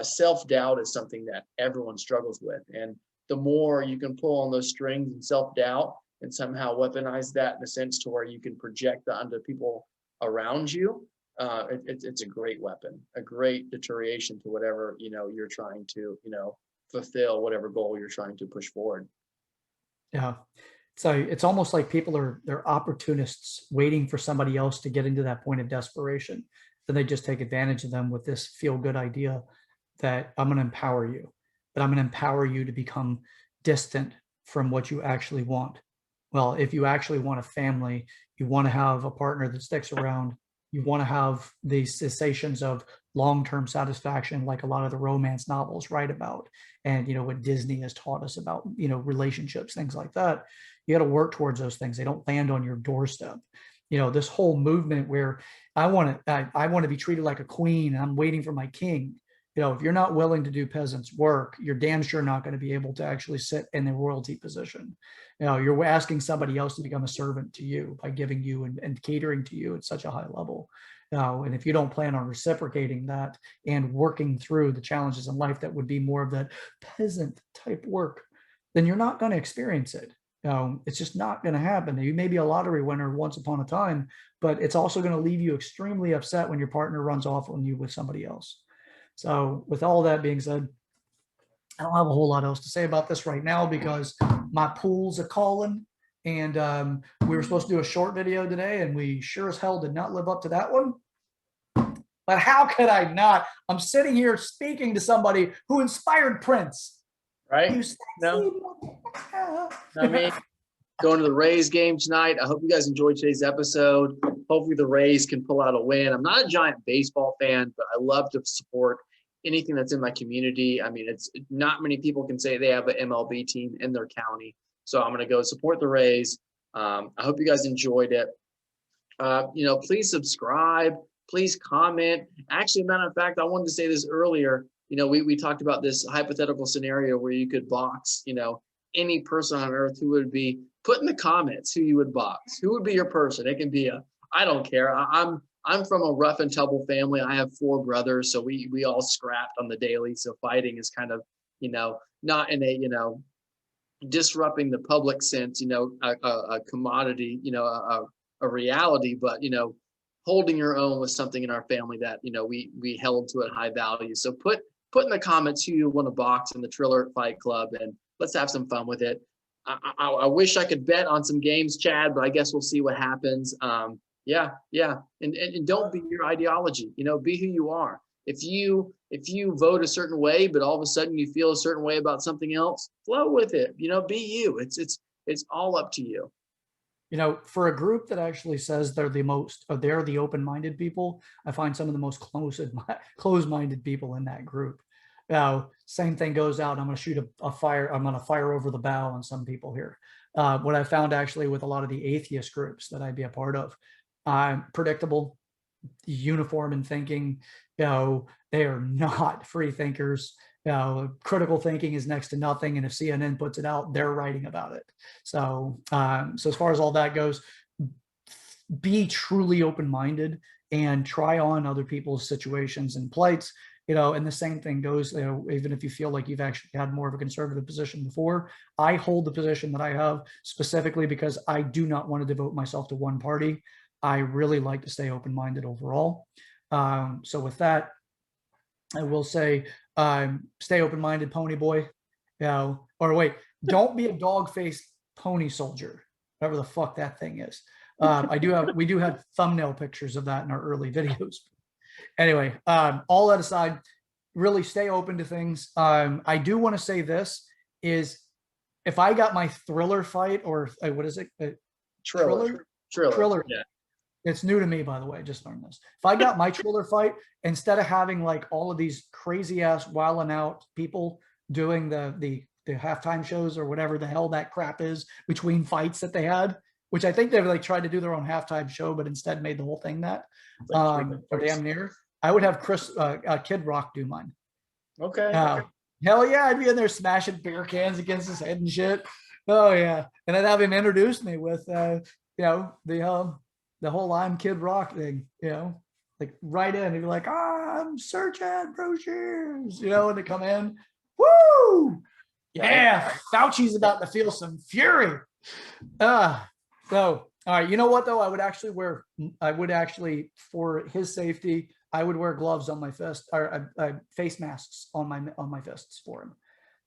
self-doubt is something that everyone struggles with. And the more you can pull on those strings and self-doubt and somehow weaponize that in a sense to where you can project that onto people around you, it's a great weapon, a great deterioration to whatever, you're trying to, fulfill, whatever goal you're trying to push forward. Yeah. So it's almost like they're opportunists waiting for somebody else to get into that point of desperation. Then they just take advantage of them with this feel-good idea that I'm going to empower you, but I'm going to empower you to become distant from what you actually want. Well, if you actually want a family, you want to have a partner that sticks around, you want to have these sensations of long-term satisfaction, like a lot of the romance novels write about, and what Disney has taught us about, relationships, things like that. You got to work towards those things. They don't land on your doorstep. This whole movement where I want to be treated like a queen and I'm waiting for my king. if you're not willing to do peasant's work, you're damn sure not going to be able to actually sit in a royalty position. You're asking somebody else to become a servant to you by giving you and catering to you at such a high level. And if you don't plan on reciprocating that and working through the challenges in life that would be more of that peasant type work, then you're not going to experience it. It's just not going to happen. You may be a lottery winner once upon a time, but it's also going to leave you extremely upset when your partner runs off on you with somebody else. So with all that being said, I don't have a whole lot else to say about this right now because my pool's a calling, and we were supposed to do a short video today, and we sure as hell did not live up to that one. But how could I not? I'm sitting here speaking to somebody who inspired Prince. Right? No. I mean, going to the Rays game tonight. I hope you guys enjoyed today's episode. Hopefully the Rays can pull out a win. I'm not a giant baseball fan, but I love to support anything that's in my community. I mean, it's not many people can say they have an MLB team in their county. So I'm going to go support the Rays. I hope you guys enjoyed it. Please subscribe. Please comment. Actually, matter of fact, I wanted to say this earlier. We talked about this hypothetical scenario where you could box, any person on earth who would be. Put in the comments who you would box. Who would be your person? It can be I don't care. I'm from a rough and tumble family. I have 4 brothers, so we all scrapped on the daily. So fighting is kind of, not in a, disrupting the public sense, a commodity, a reality, but, holding your own was something in our family that, we held to a high value. So put in the comments who you want to box in the Triller Fight Club, and let's have some fun with it. I wish I could bet on some games, Chad, but I guess we'll see what happens. Yeah. And don't be your ideology, be who you are. If you vote a certain way, but all of a sudden you feel a certain way about something else, flow with it, be you. It's all up to you. For a group that actually says they're the open-minded people, I find some of the most closed-minded people in that group. Same thing goes out. I'm going to shoot a fire. I'm going to fire over the bow on some people here. What I found actually with a lot of the atheist groups that I'd be a part of, predictable, uniform in thinking. They are not free thinkers. Critical thinking is next to nothing, and if CNN puts it out, they're writing about it. So as far as all that goes, be truly open-minded and try on other people's situations and plights. And the same thing goes, even if you feel like you've actually had more of a conservative position before. I hold the position that I have specifically because I do not want to devote myself to one party. I really like to stay open-minded overall. So with that, I will say, stay open-minded, pony boy. Or wait, don't be a dog-faced pony soldier, whatever the fuck that thing is. We do have thumbnail pictures of that in our early videos. Anyway, all that aside, really stay open to things. I do want to say this is, if I got my Thriller fight, or what is it? Triller. Yeah. It's new to me, by the way. I just learned this. If I got my Triller fight, instead of having like all of these crazy ass wilding out people doing the halftime shows or whatever the hell that crap is between fights that they had, which I think they've like tried to do their own halftime show, but instead made the whole thing that, or damn near. I would have Kid Rock do mine. Okay. Hell yeah, I'd be in there smashing beer cans against his head and shit. Oh yeah, and I'd have him introduce me with, the whole I'm Kid Rock thing, like right in. He'd be like, I'm Search Ad Brochures, and they come in, woo, yeah, Fauci's about to feel some fury. So, all right, you know what though? I would actually, for his safety, I would wear gloves on my fist, or face masks on my fists for him.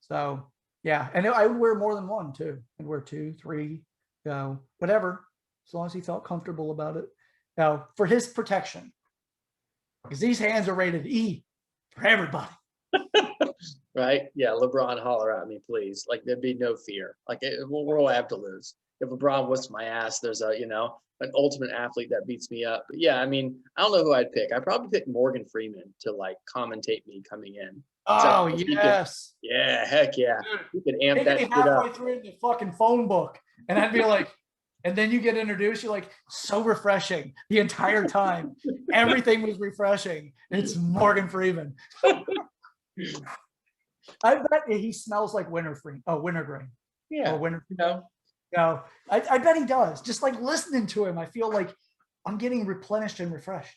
So yeah, and I would wear more than one too. I'd wear 2, 3, whatever, as long as he felt comfortable about it. For his protection, because these hands are rated E for everybody. Right? Yeah, LeBron, holler at me, please. Like, there'd be no fear. Like, what do I have to lose? If LeBron whoops my ass, there's an ultimate athlete that beats me up. But yeah, I mean, I don't know who I'd pick. I'd probably pick Morgan Freeman to like commentate me coming in. Oh, yes. Yeah, heck yeah. You could amp that shit up. Halfway through the fucking phone book, and I'd be like, and then you get introduced, you're like, so refreshing the entire time. Everything was refreshing. It's Morgan Freeman. I bet he smells like wintergreen. Oh, wintergreen. Yeah. Or winter. No. No, I bet he does. Just like listening to him, I feel like I'm getting replenished and refreshed.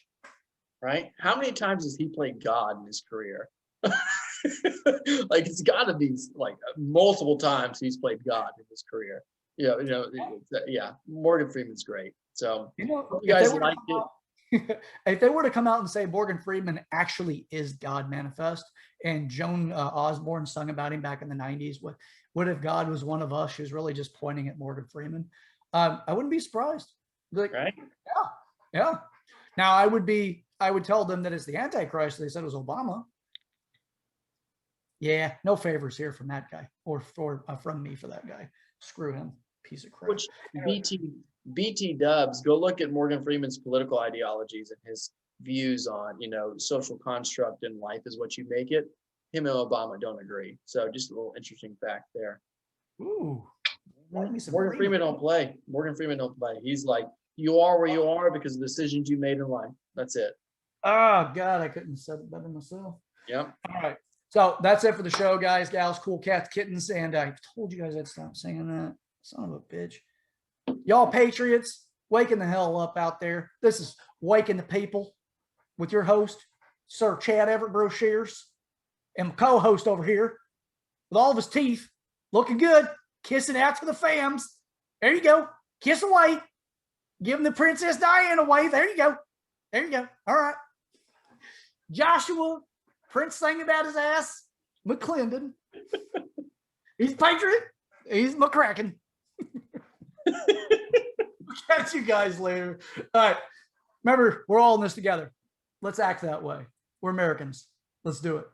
Right? How many times has he played God in his career? Like it's got to be like multiple times he's played God in his career. Yeah. Morgan Freeman's great. So You guys like it. If they were to come out and say Morgan Freeman actually is God manifest, and Joan Osborne sung about him back in the 90s, what if God was one of us? She was really just pointing at Morgan Freeman. I wouldn't be surprised. Like, right? Yeah. Now I would tell them that it's the Antichrist. They said it was Obama. Yeah, no favors here from that guy or from me for that guy. Screw him, piece of crap. Which BT Dubs, go look at Morgan Freeman's political ideologies and his views on, social construct in life is what you make it. Him and Obama don't agree. So just a little interesting fact there. Ooh. Morgan Freeman don't play. Morgan Freeman don't play. He's like, you are where you are because of the decisions you made in life. That's it. Oh, God, I couldn't have said it better myself. Yep. All right. So that's it for the show, guys, gals, cool cats, kittens. And I told you guys I'd stop saying that. Son of a bitch. Y'all patriots, waking the hell up out there. This is Waking the People with your host, Sir Chad Everett Brochures, and my co-host over here with all of his teeth looking good, kissing out to the fams. There you go. Kiss away. Giving the Princess Diana away. There you go. There you go. All right. Joshua, Prince sang about his ass. McClendon. He's Patriot. He's McCracken. Catch you guys later. All right. Remember, we're all in this together. Let's act that way. We're Americans. Let's do it.